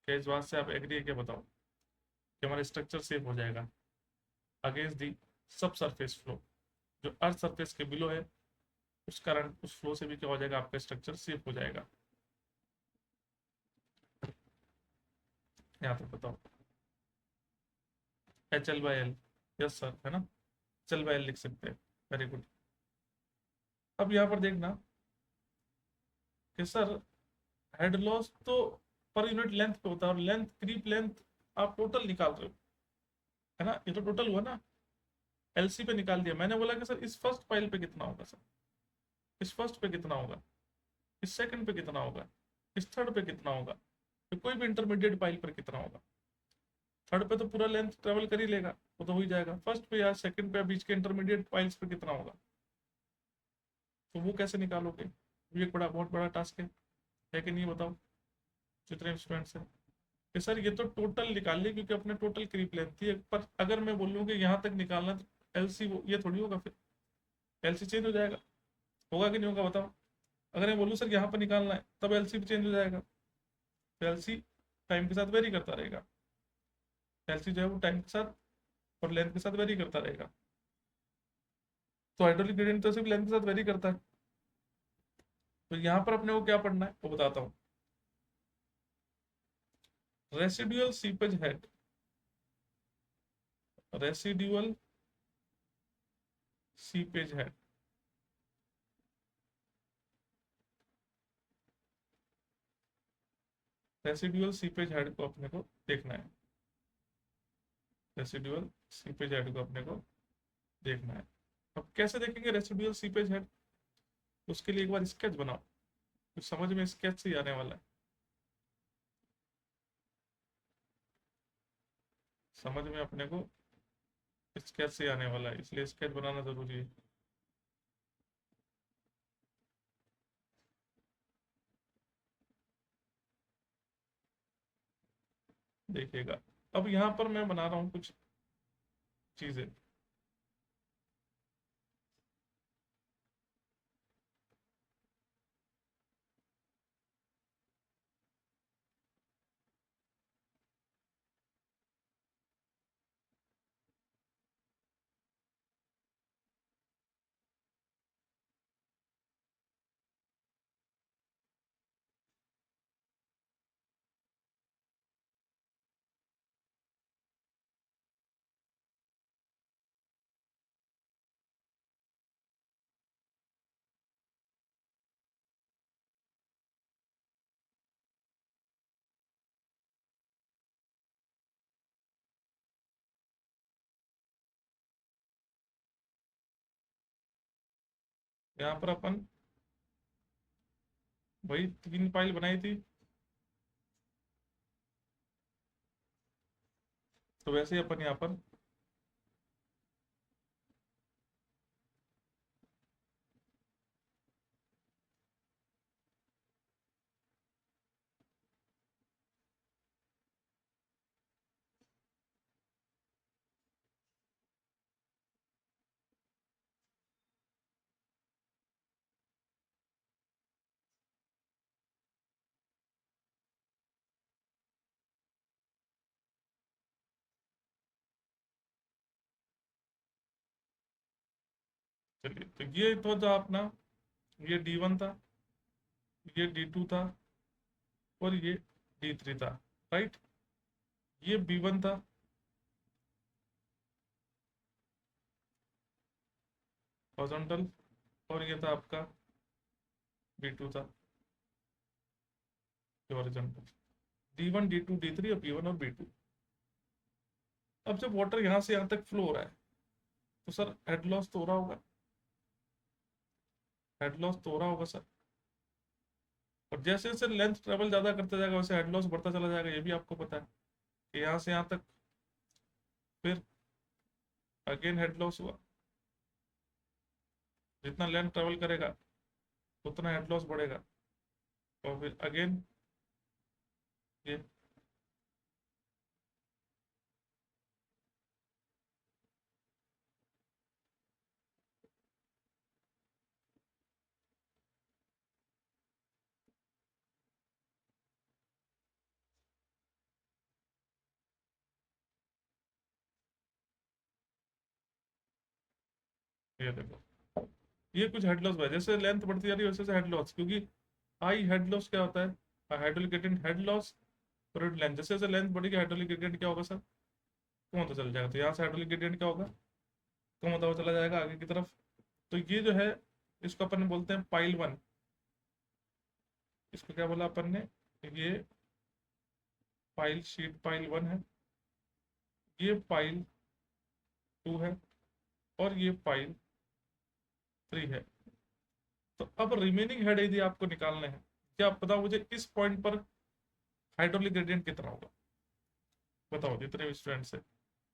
क्या इस बात से आप एग्री है क्या, बताओ कि हमारा स्ट्रक्चर सेफ हो जाएगा अगेंस्ट दी सब सरफेस फ्लो, जो अर्थ सरफेस के बिलो है, उस कारण उस फ्लो से भी क्या हो जाएगा, आपका स्ट्रक्चर सेफ हो जाएगा। यहाँ तक बताओ, H L by L, yes sir, है ना, एच एल बाई एल लिख सकते हैं, वेरी गुड। अब यहाँ पर देखना कि सर हेड लॉस तो पर यूनिट लेंथ पे होता है, और लेंथ क्रीप लेंथ आप टोटल निकाल रहे हो, है ना, ये तो टोटल हुआ ना, एलसी पे निकाल दिया। मैंने बोला कि सर इस फर्स्ट पाइल पे कितना होगा सर, इस फर्स्ट पे कितना होगा, इस सेकंड पे कितना होगा, इस थर्ड पे कितना होगा, तो कोई भी इंटरमीडिएट पाइल पर कितना होगा। थर्ड पे तो पूरा लेंथ ट्रेवल कर ही लेगा, वो तो हो ही जाएगा। फर्स्ट पे या सेकंड पे या बीच के इंटरमीडिएट पाइल्स पे कितना होगा, तो वो कैसे निकालोगे, ये एक बड़ा बहुत बड़ा टास्क है कि नहीं, बताओ जितने स्टूडेंट्स हैं कि सर ये तो टोटल निकाल लिया क्योंकि अपने टोटल क्रीप लेंथ थी, पर अगर मैं बोलूँ कि यहाँ तक निकालना है तो एलसी ये थोड़ी होगा, फिर एलसी चेंज हो जाएगा, होगा कि नहीं होगा बताओ। अगर मैं बोलूँ सर यहाँ पर निकालना है तब एलसी भी चेंज हो जाएगा, तो एलसी टाइम के साथ वेरी करता रहेगा, एलसी जो है वो टाइम के साथ और लेंथ के साथ वेरी करता रहेगा। तो हाइड्रोलिक ग्रेडियंट तो सिर्फ लेंथ के साथ वेरी करता है। तो यहाँ पर अपने को क्या पढ़ना है वो बताता हूँ। Residual seepage head, residual seepage head, residual seepage head को अपने को देखना है, रेसिडुअल सीपेज हेड को अपने को देखना है। अब कैसे देखेंगे रेसिडुअल सीपेज हेड, उसके लिए एक बार स्केच बनाओ, कुछ समझ में स्केच से ही आने वाला है, समझ में अपने को स्केच से आने वाला है, इसलिए स्केच बनाना जरूरी है। देखिएगा, अब यहाँ पर मैं बना रहा हूँ कुछ चीजें। यहाँ पर अपन वही 3 फाइल बनाई थी, तो वैसे ही अपन यहाँ पर चलिए, तो ये तो था अपना, ये D1 था, ये D2 था, और ये D3 था, राइट। ये B1 था, हॉरिजॉन्टल, और ये था आपका B2 था, ये हॉरिजॉन्टल। D1 D2 D3 और B1 और B2। अब जब वाटर यहाँ से यहाँ तक फ्लो हो रहा है तो सर हेड लॉस तो हो रहा होगा, हेड लॉस तो हो रहा होगा सर, और जैसे जैसे लेंथ ट्रेवल ज्यादा करता जाएगा वैसे हेड लॉस बढ़ता चला जाएगा, ये भी आपको पता है कि यहाँ से यहाँ तक फिर अगेन हेड लॉस हुआ, जितना लेंथ ट्रेवल करेगा उतना हेड लॉस बढ़ेगा। और फिर अगेन ये ये देखो, ये कुछ हेड लॉस भाई, जैसे लेंथ बढ़ती जा रही है वैसे हेड लॉस, क्योंकि हाई हेड लॉस क्या होता है, हाइड्रोलिक ग्रेडियंट हेड लॉस पर लेंथ, जैसे जैसे लेंथ बढ़ेगी हाइड्रोलिक ग्रेडियंट क्या होगा सर, कम होता चला जाएगा। तो यहाँ से हाइड्रोलिक ग्रेडियंट क्या होगा, कम होता हुआ चला जाएगा आगे की तरफ। तो ये जो है इसको अपन बोलते हैं पाइल वन। इसको क्या बोला अपन ने, ये पाइल शीट पाइल वन है, ये पाइल टू है, और ये पाइल थ्री है। तो अब रिमेनिंग हेड यदि आपको निकालने हैं, क्या आप बताओ मुझे इस पॉइंट पर हाइड्रोलिक ग्रेडियंट कितना होगा, बताओ जितने भी स्टूडेंट्स है।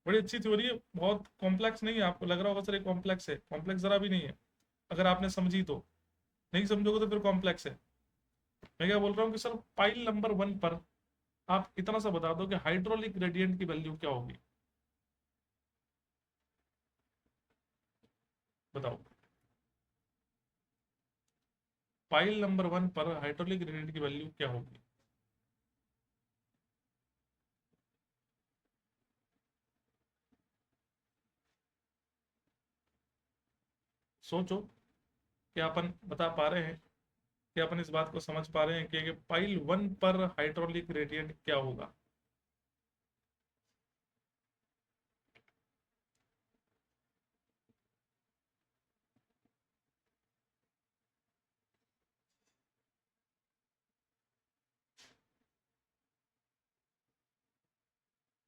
बड़ी अच्छी थ्योरी है, बहुत कॉम्प्लेक्स नहीं है, आपको लग रहा होगा सर ये कॉम्प्लेक्स है, कॉम्प्लेक्स जरा भी नहीं है अगर आपने समझी तो। नहीं समझोगे तो फिर कॉम्प्लेक्स है। मैं क्या बोल रहा हूँ कि सर पाइल नंबर वन पर आप इतना सा बता दो कि हाइड्रोलिक ग्रेडियंट की वैल्यू क्या होगी, बताओ। पाइल नंबर वन पर हाइड्रोलिक ग्रेडियंट की वैल्यू क्या होगी। सोचो, क्या अपन बता पा रहे हैं, क्या अपन इस बात को समझ पा रहे हैं कि पाइल वन पर हाइड्रोलिक ग्रेडियंट क्या होगा।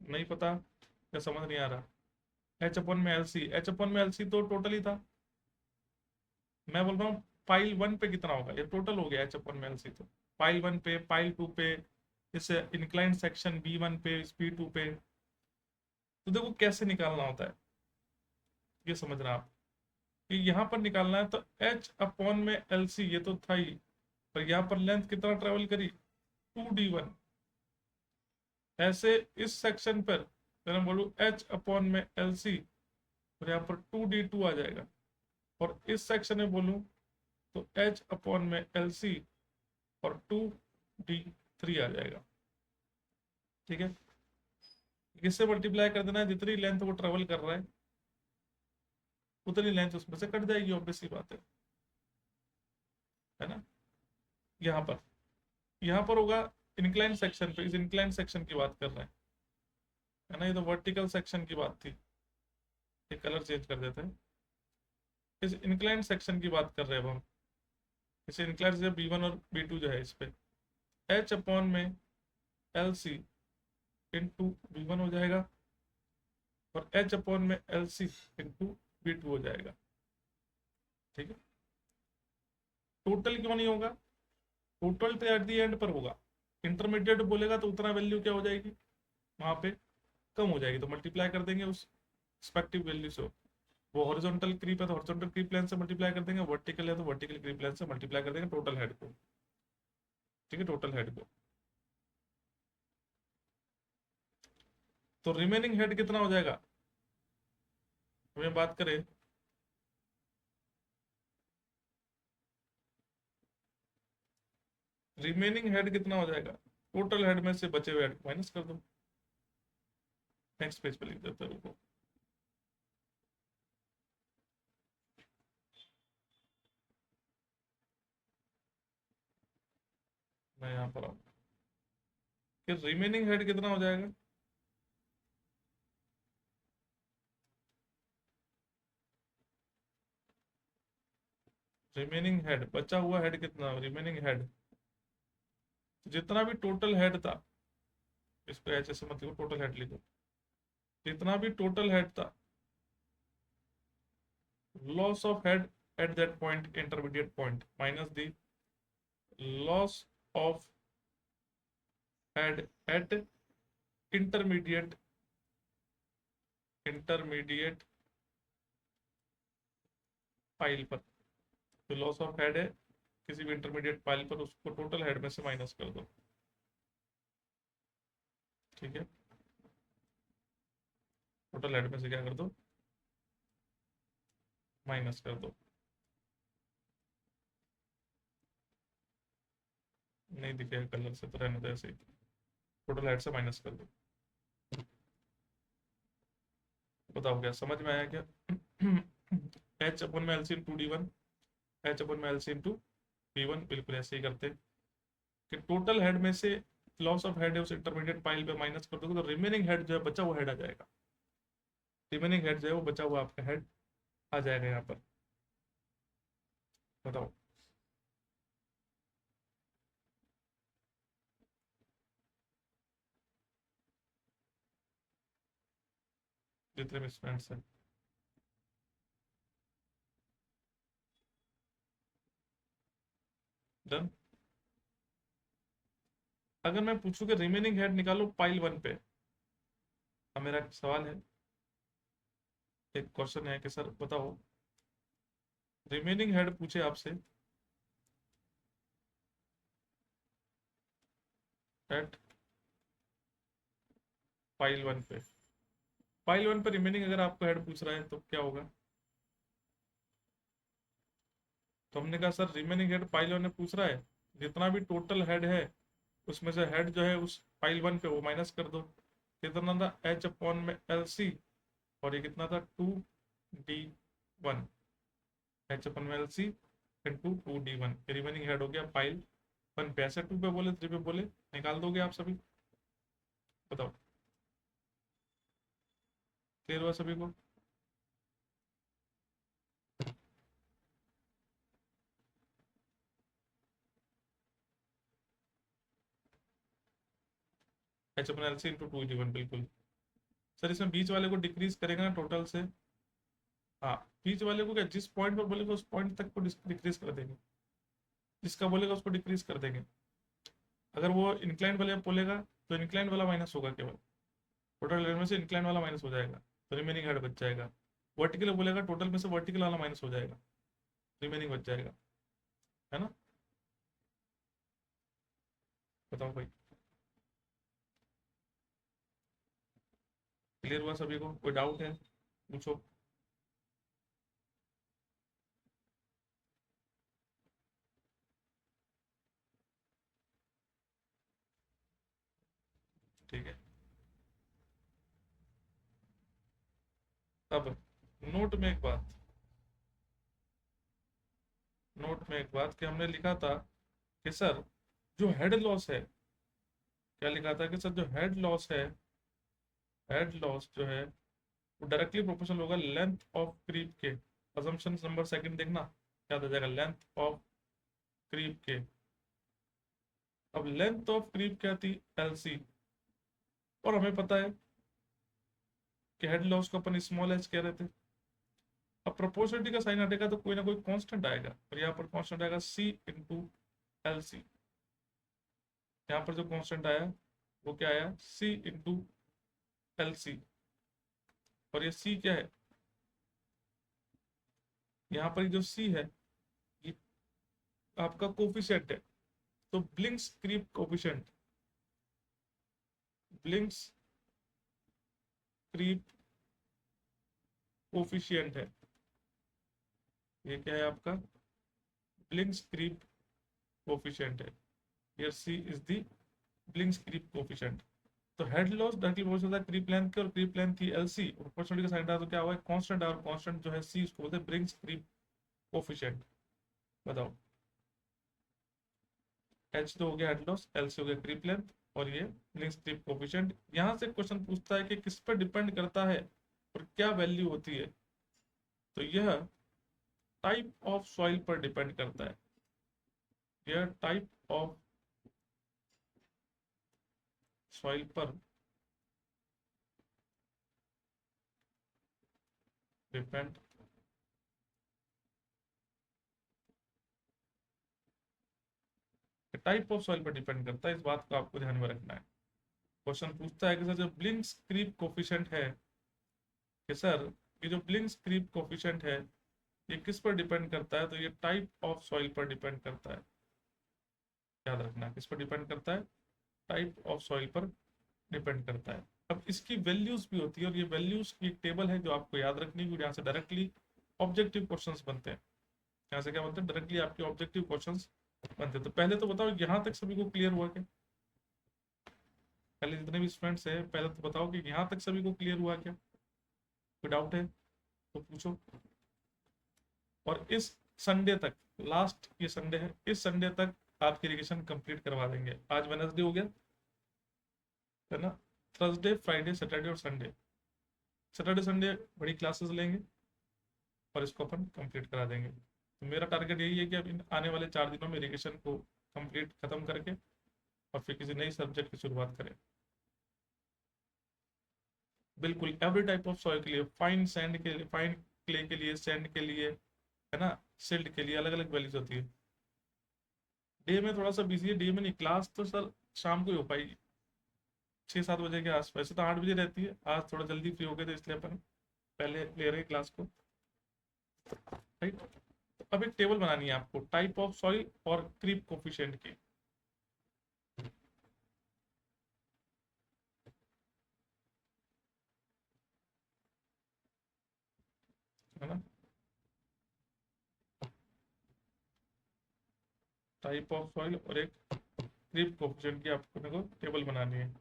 नहीं पता, क्या समझ नहीं आ रहा। एच अपन में एल सी, एच अपन में एल सी तो टोटल ही था। मैं बोल रहा हूँ पाइल वन पे कितना होगा, ये टोटल हो गया एच अपन में एल सी। तो पाइल वन पे, पाइल टू पे, इससे इंक्लाइंड सेक्शन बी वन पे, बी टू पे। तो देखो कैसे निकालना होता है, ये समझना आप कि यहाँ पर निकालना है तो एच अपॉन में एल सी ये तो था ही, पर यहाँ पर लेंथ कितना ट्रेवल करी, टू डी वन। ऐसे इस सेक्शन पर अगर मैं बोलूँ एच अपॉन में एल सी, और यहाँ पर टू डी टू आ जाएगा। और इस सेक्शन में बोलूँ तो एच अपॉन में एल सी और टू डी थ्री आ जाएगा। ठीक है, इससे मल्टीप्लाई कर देना है, जितनी लेंथ वो ट्रेवल कर रहा है उतनी लेंथ उसमें से कट जाएगी, ऑब्वियस सी बात है ना। यहाँ पर होगा इंक्लाइन सेक्शन पे, इस इंक्लाइन सेक्शन की बात कर रहे हैं, है ना। ये तो वर्टिकल सेक्शन की बात थी, ये कलर चेंज कर देते हैं। इस इंक्लाइन सेक्शन की बात कर रहे हैं अब हम। इसे इंक्लाइन से बी वन और बी टू जो है इस पे एच अपॉन में L C into B one हो जाएगा, और एच अपॉन में L C into B two हो जाएगा। ठीक है, टोटल क्यों नहीं होगा, टोटल तो एट द एंड पर होगा। इंटरमीडिएट बोलेगा तो उतना वैल्यू क्या हो जाएगी, वहां पे कम हो जाएगी, तो मल्टीप्लाई कर देंगे उस एक्सपेक्टिव वैल्यू से। वो हॉरिजॉन्टल क्रीप है तो हॉरिजॉन्टल क्रीप प्लेन से मल्टीप्लाई कर देंगे, वर्टिकल है तो वर्टिकल क्रीप प्लेन से मल्टीप्लाई कर देंगे टोटल हेड को। ठीक है, टोटल हेड को। तो रिमेनिंग हेड कितना हो जाएगा, हमें बात करें, रिमेनिंग हेड कितना हो जाएगा, टोटल हेड में से बचे हुए हेड माइनस कर दो। नेक्स्ट पेज पे लिख देते हैं रुको। मैं यहाँ पर आऊँ कि रिमेनिंग हेड कितना हो जाएगा, रिमेनिंग हेड बचा हुआ हेड कितना, रिमेनिंग हेड जितना भी टोटल हेड था, इसको एच ऐसे मत लिखो, टोटल हेड लिखो। जितना भी टोटल हेड था, loss of head at that point, intermediate point, minus the loss of head at intermediate, intermediate pile पर। जो लॉस ऑफ हेड है किसी भी इंटरमीडिएट पाइल पर, उसको टोटल हेड में से माइनस कर दो। ठीक है, टोटल हेड में से क्या कर दो, माइनस कर दो। नहीं दिखेगा कलर से तो रहने दो ऐसे ही, टोटल हेड से माइनस कर दो। बताओ क्या समझ में आया क्या? एच अपन में LC into D one, H upon में एलसी इंटू डी वन, बिल्कुल ऐसे ही करते हैं कि टोटल हेड में से लॉस ऑफ हेड है उस इंटरमीडिएट पाइल पे माइनस कर दोगे तो रिमेनिंग हेड जो है बचा हुआ हेड आ जाएगा। रिमेनिंग हेड जो है वो बचा हुआ आपका हेड आ जाएगा यहाँ पर। बताओ। जितने भी स्टूडेंट्स हैं, डन। अगर मैं पूछूं कि रिमेनिंग हेड निकालो पाइल वन पे, अब मेरा एक सवाल है, एक क्वेश्चन है कि सर बताओ, रिमेनिंग हेड पूछे आपसे एट पाइल वन पे, पाइल वन पे रिमेनिंग अगर आपको हेड पूछ रहा है तो क्या होगा? तो हमने कहा sir remaining head pile one में पूछ रहा है, जितना भी टोटल हेड है उसमें से हेड जो है उस पाइल वन पे वो माइनस कर दो। कितना था? एच अपॉन में एल सी, और ये कितना था? 2d1, एच अपन में L C into 2d1। Remaining head हो गया पाइल वन पे। ऐसे 2 पे बोले 3 पे बोले निकाल दोगे आप सभी? बताओ, क्लियर हुआ सभी को? एच अपन एल सी इंटू 2d1, बिल्कुल। सर इसमें बीच वाले को डिक्रीज करेगा ना टोटल से? हाँ, बीच वाले को क्या, जिस पॉइंट पर बोलेगा उस पॉइंट तक को डिक्रीज कर देंगे, जिसका बोलेगा उसको डिक्रीज कर देंगे। अगर वो इंक्लाइन वाले बोलेगा तो इंक्लाइन वाला माइनस होगा केवल, टोटल में से इंक्लाइन वाला माइनस हो जाएगा तो रिमेनिंग हेड बच जाएगा। वर्टिकल बोलेगा टोटल में से वर्टिकल वाला माइनस हो जाएगा, रिमेनिंग बच जाएगा, है ना? बताओ भाई, क्लियर हुआ सभी को? कोई डाउट है पूछो। ठीक है, अब नोट में एक बात, नोट में एक बात कि हमने लिखा था कि सर जो हेड लॉस है, क्या लिखा था कि सर जो हेड लॉस है, हेड लॉस जो है वो डायरेक्टली प्रोपोर्शनल होगा लेंथ ऑफ क्रीप के। अजम्पशन नंबर सेकंड देखना क्या आ जाएगा, लेंथ ऑफ क्रीप के। अब लेंथ ऑफ क्रीप क्या थी? एलसी, और हमें पता है कि हेड लॉस को अपन स्मॉल एच कह रहे थे। अब प्रोपोर्शनलिटी का साइन हटेगा तो कोई ना कोई कांस्टेंट आएगा, और यहाँ पर कांस्टेंट आएगा सी इंटू एल सी। यहाँ पर जो कांस्टेंट आया वो क्या आया? सी इंटू एल सी। और ये सी क्या है? यहाँ पर जो सी है ये आपका कोफिशिएंट है, तो Bligh's creep coefficient, Bligh's creep coefficient है। ये क्या है आपका? ब्लिंक्स क्रीप कोफिशिएंट है। Here C is the Bligh's creep coefficient. तो हेड लॉस डायरेक्टली प्रोपोर्शनल होता है क्रीप लेंथ के, और क्रीप लेंथ थी एलसी, प्रोपोर्शनलिटी का साइन डाला तो क्या हुआ? कांस्टेंट है, और कांस्टेंट जो है सी, उसको बोलते हैं ब्लिंक्स क्रीप कोफिशिएंट। बताओ, एच तो हो गया हेड लॉस, एल सी हो गया क्रीप लेंथ, और ये लिंक्स क्रीप कोफिशिएंट। यहां से क्वेश्चन पूछता है कि किस पर डिपेंड करता है और क्या वैल्यू होती है? तो यह टाइप ऑफ सॉइल पर डिपेंड करता है, यह टाइप ऑफ सॉइल पर डिपेंड टाइप ऑफ सॉइल पर डिपेंड करता है, इस बात को आपको ध्यान में रखना है। क्वेश्चन पूछता है कि सर जो ब्लिंक्स क्रीप कोफिशिएंट है, कि सर ये जो ब्लिंक्स क्रीप कोफिशिएंट है ये किस पर डिपेंड करता है? तो ये टाइप ऑफ सॉइल पर डिपेंड करता है। याद रखना, किस पर डिपेंड करता है? टाइप ऑफ सॉइल पर डिपेंड करता है। अब इसकी वैल्यूज भी होती है, और ये वैल्यूज की एक टेबल है जो आपको याद रखनी है, यहाँ से डायरेक्टली ऑब्जेक्टिव क्वेश्चंस बनते हैं। यहाँ से क्या बनते हैं? डायरेक्टली आपके ऑब्जेक्टिव क्वेश्चंस बनते हैं। तो पहले तो बताओ यहाँ तक सभी को क्लियर हुआ क्या? पहले जितने भी स्टूडेंट्स हैं पहले तो बताओ कि यहाँ तक सभी को क्लियर हुआ क्या? कोई डाउट है तो पूछो। और इस संडे तक, लास्ट ये संडे है, इस संडे तक आपकी इरिगेशन कंप्लीट करवा देंगे। आज वेडनेसडे हो गया है ना, थर्सडे फ्राइडे सैटरडे और संडे, सैटरडे संडे बड़ी क्लासेस लेंगे और इसको अपन कंप्लीट करा देंगे। तो मेरा टारगेट यही है कि अब इन आने वाले 4 दिनों में इरिगेशन को कंप्लीट खत्म करके और फिर किसी नई सब्जेक्ट की शुरुआत करें। बिल्कुल एवरी टाइप ऑफ सॉइल के लिए, फाइन सैंड के लिए, फाइन क्ले के लिए, सैंड के लिए, है ना, सिल्ट के लिए अलग अलग वैल्यूज होती है। डे में थोड़ा सा बिजी है, डे में नहीं, क्लास तो सर शाम को ही हो पाएगी 6-7 बजे के आसपास। वैसे तो 8 बजे रहती है, आज थोड़ा जल्दी फ्री हो गए थे इसलिए अपन पहले ले रहे हैं क्लास को, राइट। तो अब एक टेबल बनानी है आपको टाइप ऑफ सॉइल और क्रीप कोफिशिएंट की, है ना। टाइप ऑफ सॉइल और एक क्रीप कोफिशिएंट की आपको मेरे को टेबल बनानी है।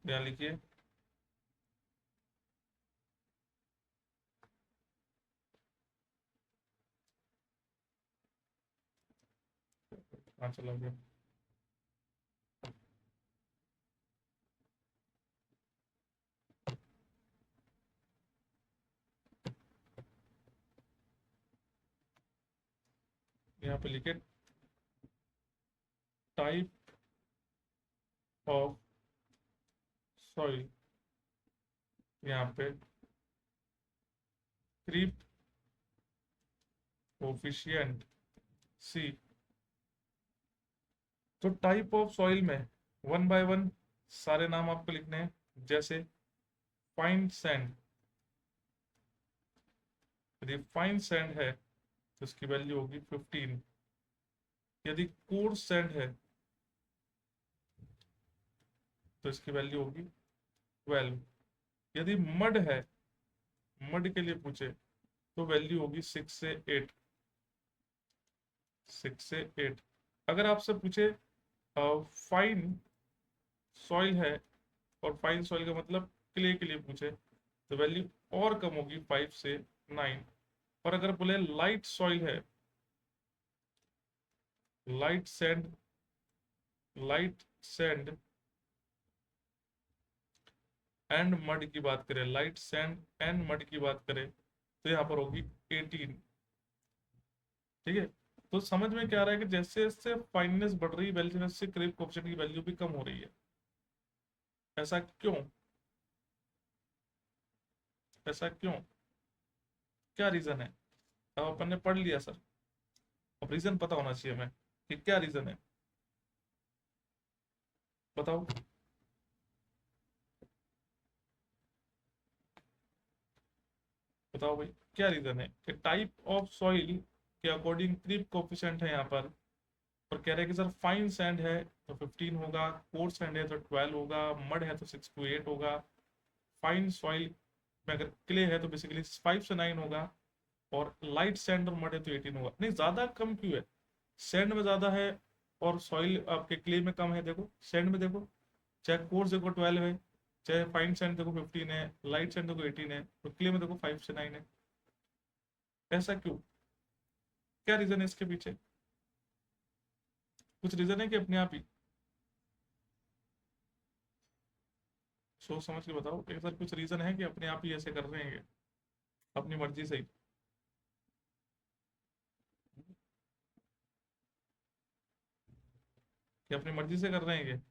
ध्यान लिखिए, हाँ चलो गया। यहाँ पे लिखे टाइप ऑफ सॉइल, यहाँ पे क्रीप कोफिशिएंट सी। तो टाइप ऑफ सॉइल में वन बाय वन सारे नाम आपको लिखने हैं। जैसे फाइन सैंड, यदि फाइन सैंड है तो इसकी वैल्यू होगी 15। यदि कोर्स सैंड है तो इसकी वैल्यू होगी 12। यदि मड है, मड के लिए पूछे तो वैल्यू होगी 6 से 8, 6 से 8। अगर आपसे पूछे फाइन सॉइल है, और फाइन सॉइल का मतलब क्ले के लिए पूछे, तो वैल्यू और कम होगी 5 से 9। और अगर बोले लाइट सॉइल है, light sand, light sand and mud की बात करें, लाइट सैंड एंड मड की बात करें, तो यहाँ पर होगी 18। ठीक है। तो समझ में क्या आ रहा है कि जैसे जैसे फाइननेस बढ़ रही है, वैल्यू वैसे क्रेप कोएफिशिएंट की वैल्यू भी कम हो रही है। ऐसा क्यों? ऐसा क्यों? क्या रीजन है? अब अपन ने पढ़ लिया सर, अब रीजन पता होना चाहिए हमें कि क्या रीजन है। बताओ। बताओ भाई, क्या रीजन है कि टाइप ऑफ सॉइल के अकॉर्डिंग क्रीप कोएफिशिएंट है यहाँ पर, और कह रहे हैं कि सर फाइन सैंड है तो 15 होगा, कोर्स सैंड है तो 12 होगा, मड है तो 6 to 8 होगा, फाइन सॉइल में अगर क्ले है तो बेसिकली 5 से 9 होगा, और लाइट सैंड और मड है तो 18 होगा। नहीं, ज्यादा कम क्यों है? सैंड में ज्यादा है और सॉइल आपके क्ले में कम है। देखो सैंड में देखो, चाहे कोर्स देखो 12 है, चाहे फाइन सैंड देखो 15 है, लाइट सैंड देखो 18 है, तो क्ले में देखो 5 से 9 है। ऐसा क्यों? क्या रीजन है इसके पीछे? कुछ रीजन है कि अपने आप ही? सोच समझ के बताओ एक सर, कुछ रीजन है कि अपने आप ही ऐसे कर रहे हैं ये, अपनी मर्जी से ही? कि अपनी मर्जी से कर रहे हैं ये?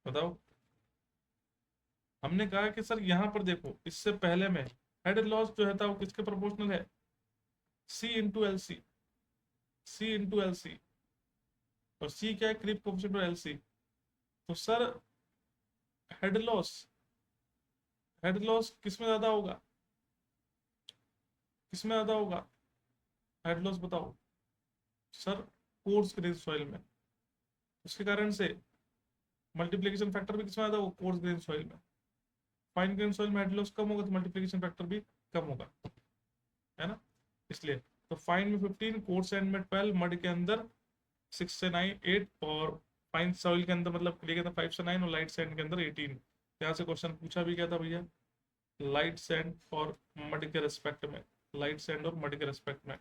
बताओ। हमने कहा कि सर यहाँ पर देखो, इससे पहले में हेड लॉस जो है था वो किसके प्रोपोर्शनल है? सी इंटू एल सी, सी इंटू एल सी। और सी क्या है? क्रीप कोफिशिएंट और एल सी। तो sir head loss, head loss किस में ज्यादा होगा? किस में ज्यादा होगा हेड लॉस? बताओ सर। कोर्स ग्रेन सॉइल में। उसके कारण से मल्टीप्लिकेशन फैक्टर भी किस में ज्यादा होगा? कोर्स ग्रेन सॉइल में। फाइन ग्रेन सॉइल में हेड लॉस कम होगा तो मल्टीप्लिकेशन फैक्टर भी कम होगा, है ना? इसलिए तो फाइन में 15, कोर्स सैंड में 12, मड के अंदर 6 से 9, 8, और फाइन सॉइल के अंदर मतलब क्ले के अंदर 5 से 9, और लाइट सैंड के अंदर 18। यहाँ से क्वेश्चन पूछा भी गया था भैया, लाइट सैंड और मड के रेस्पेक्ट में, लाइट सैंड और मड के रेस्पेक्ट में।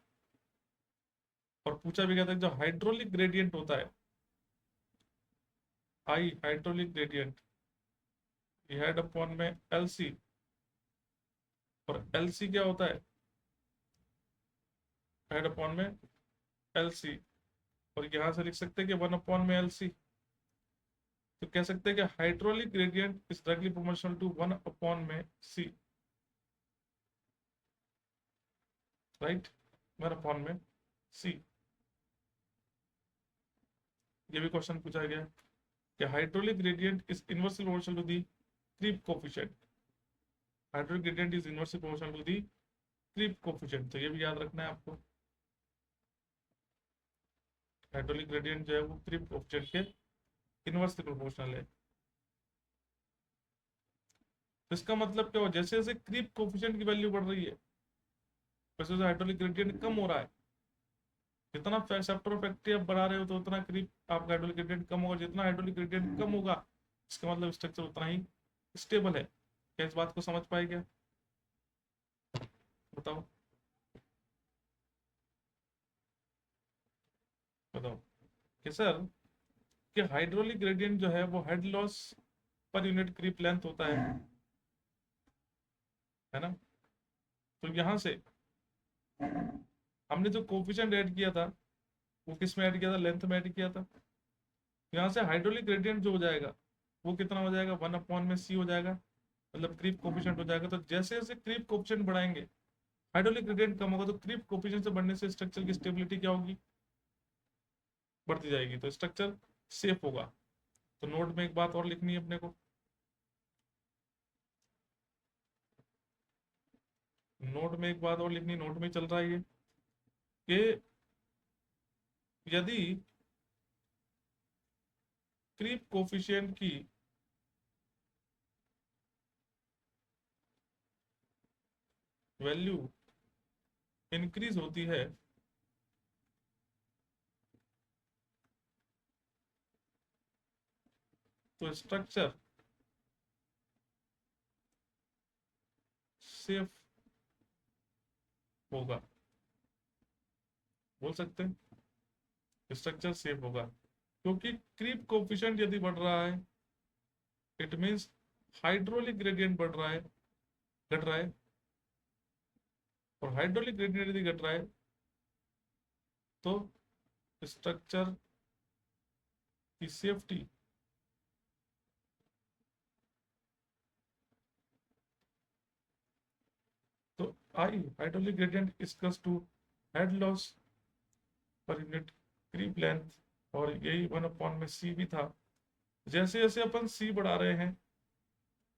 और पूछा भी गया था जो हाइड्रोलिक ग्रेडियंट होता है, आई हाइड्रोलिक ग्रेडियंट, हेड अपॉन में एल सी, और एल सी क्या होता है? हेड अपॉन में एल सी। और यहां से लिख सकते हैं कि 1 अपॉन में एल सी। तो कह सकते हैं कि hydraulic gradient is directly proportional to 1 upon में सी, राइट? 1 अपॉन में सी। ये भी क्वेश्चन पूछा गया कि hydraulic gradient is inversely proportional to the creep coefficient, hydraulic gradient is inversely proportional to the creep coefficient. तो ये भी याद रखना है आपको, हाइड्रोलिक ग्रेडियंट जो है वो क्रीप कोफिशिएंट के इनवर्सली प्रोपोर्शनल है। तो इसका मतलब क्या हो? जैसे जैसे क्रीप कोफिशिएंट की वैल्यू बढ़ रही है वैसे वैसे हाइड्रोलिक ग्रेडियंट कम हो रहा है। जितना चैप्टर फैक्ट्री आप बढ़ा रहे हो तो उतना क्रीप आपका हाइड्रोलिक ग्रेडियंट कम होगा। जितना हाइड्रोलिक ग्रेडियंट कम होगा इसका मतलब स्ट्रक्चर उतना ही स्टेबल है। क्या इस बात को समझ पाए क्या? बताओ बताओ कि सर कि हाइड्रोलिक ग्रेडियंट जो है वो head loss per unit creep length होता है ना? तो यहाँ से हमने जो कोफिशिएंट ऐड किया था वो किस में ऐड किया था? लेंथ में ऐड किया था। यहाँ से हाइड्रोलिक ग्रेडियंट जो हो जाएगा वो कितना हो जाएगा? 1 अपॉन में सी हो जाएगा, मतलब क्रीप कोफिशिएंट हो जाएगा। तो जैसे जैसे क्रीप कोफिशिएंट बढ़ाएंगे हाइड्रोलिक ग्रेडियंट कम होगा, तो क्रीप कोफिशिएंट से बढ़ने से स्ट्रक्चर की स्टेबिलिटी क्या होगी? बढ़ती जाएगी, तो स्ट्रक्चर सेफ होगा। तो नोट में एक बात और लिखनी है अपने को, नोट में एक बात और लिखनी, नोट में चल रहा है ये कि यदि क्रीप कोफिशिएंट की वैल्यू इंक्रीज होती है तो स्ट्रक्चर सेफ होगा। बोल सकते हैं स्ट्रक्चर सेफ होगा, क्योंकि क्रीप कोफिशिएंट यदि बढ़ रहा है इट मींस हाइड्रोलिक ग्रेडियंट बढ़ रहा है, घट रहा है। और हाइड्रोलिक ग्रेडियंट यदि घट रहा है तो स्ट्रक्चर की सेफ्टी तो I hydraulic gradient equals to head loss per unit creep length, और यही 1 अपॉन में सी भी था। जैसे जैसे अपन सी बढ़ा रहे हैं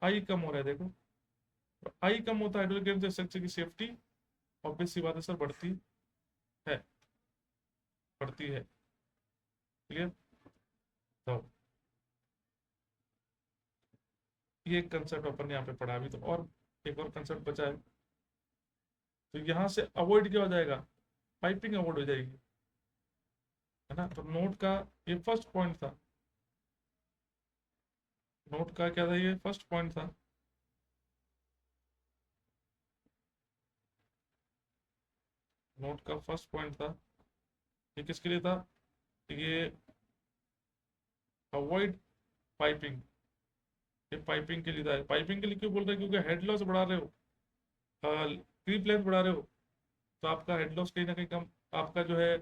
आई कम हो रहा है। देखो आई कम होता है हाइड्रोलिक ग्रेडियंट, स्ट्रक्चर की सेफ्टी ऑब्वियस सी बात है सर बढ़ती है, बढ़ती है। क्लियर? तो ये एक कंसेप्ट अपन यहाँ पे पढ़ा। अभी तो और एक और कंसेप्ट बचा है, तो यहाँ से अवॉइड क्या हो जाएगा? पाइपिंग अवॉइड हो जाएगी, है ना? तो नोट का ये फर्स्ट पॉइंट था, नोट का क्या था? ये फर्स्ट पॉइंट था। नोट का फर्स्ट पॉइंट था, ये किसके लिए था? ये अवॉइड पाइपिंग, ये पाइपिंग के लिए था। पाइपिंग के लिए क्यों बोल रहे हैं? क्योंकि हेड लॉस बढ़ा रहे हो, क्रीप लेंथ बढ़ा रहे हो, तो आपका हेड लॉस कहीं ना कहीं कम, आपका जो है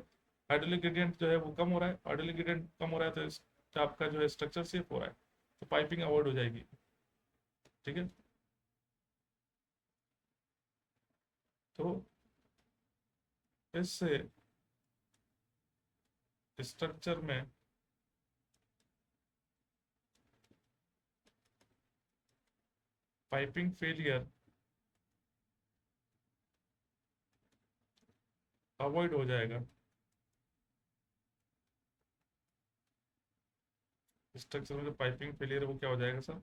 हाइड्रोलिक ग्रेडियंट जो है वो कम हो रहा है। हाइड्रोलिक ग्रेडियंट कम हो रहा है तो आपका जो है स्ट्रक्चर सेफ हो रहा है। तो पाइपिंग अवॉइड हो जाएगी। ठीक है, तो इस स्ट्रक्चर में पाइपिंग फेलियर अवॉइड हो जाएगा। स्ट्रक्चर में जो पाइपिंग फेलियर है वो क्या हो जाएगा सर,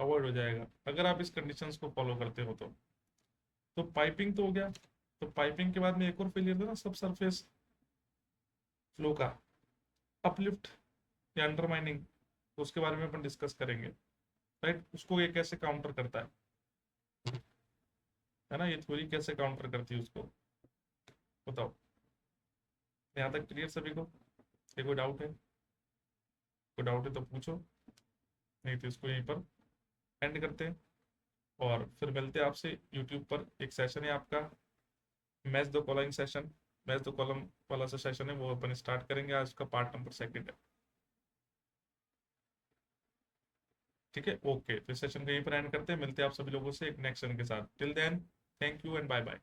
अवॉइड हो जाएगा, अगर आप इस कंडीशंस को फॉलो करते हो तो पाइपिंग तो हो गया। तो पाइपिंग के बाद में एक और फेलियर था ना सब सरफेस फ्लो का, अपलिफ्ट या अंडरमाइनिंग, तो उसके बारे में अपन डिस्कस करेंगे। राइट, उसको ये कैसे काउंटर करता है ना, ये थ्योरी कैसे काउंटर करती है उसको, बताओ। यहाँ तक क्लियर सभी को? ये कोई डाउट है? कोई डाउट है तो पूछो, नहीं तो इसको यहीं पर एंड करते हैं और फिर मिलते हैं आपसे यूट्यूब पर। एक सेशन है आपका match the column session, match the column वाला सा सेशन है, वो अपन स्टार्ट करेंगे आज, उसका पार्ट नंबर 2 है। ठीक है, ओके, तो इस सेशन को यहीं पर एंड करते हैं, मिलते हैं आप सभी लोगों से एक नेक्स्ट सेशन के साथ। Till then, thank you and bye bye.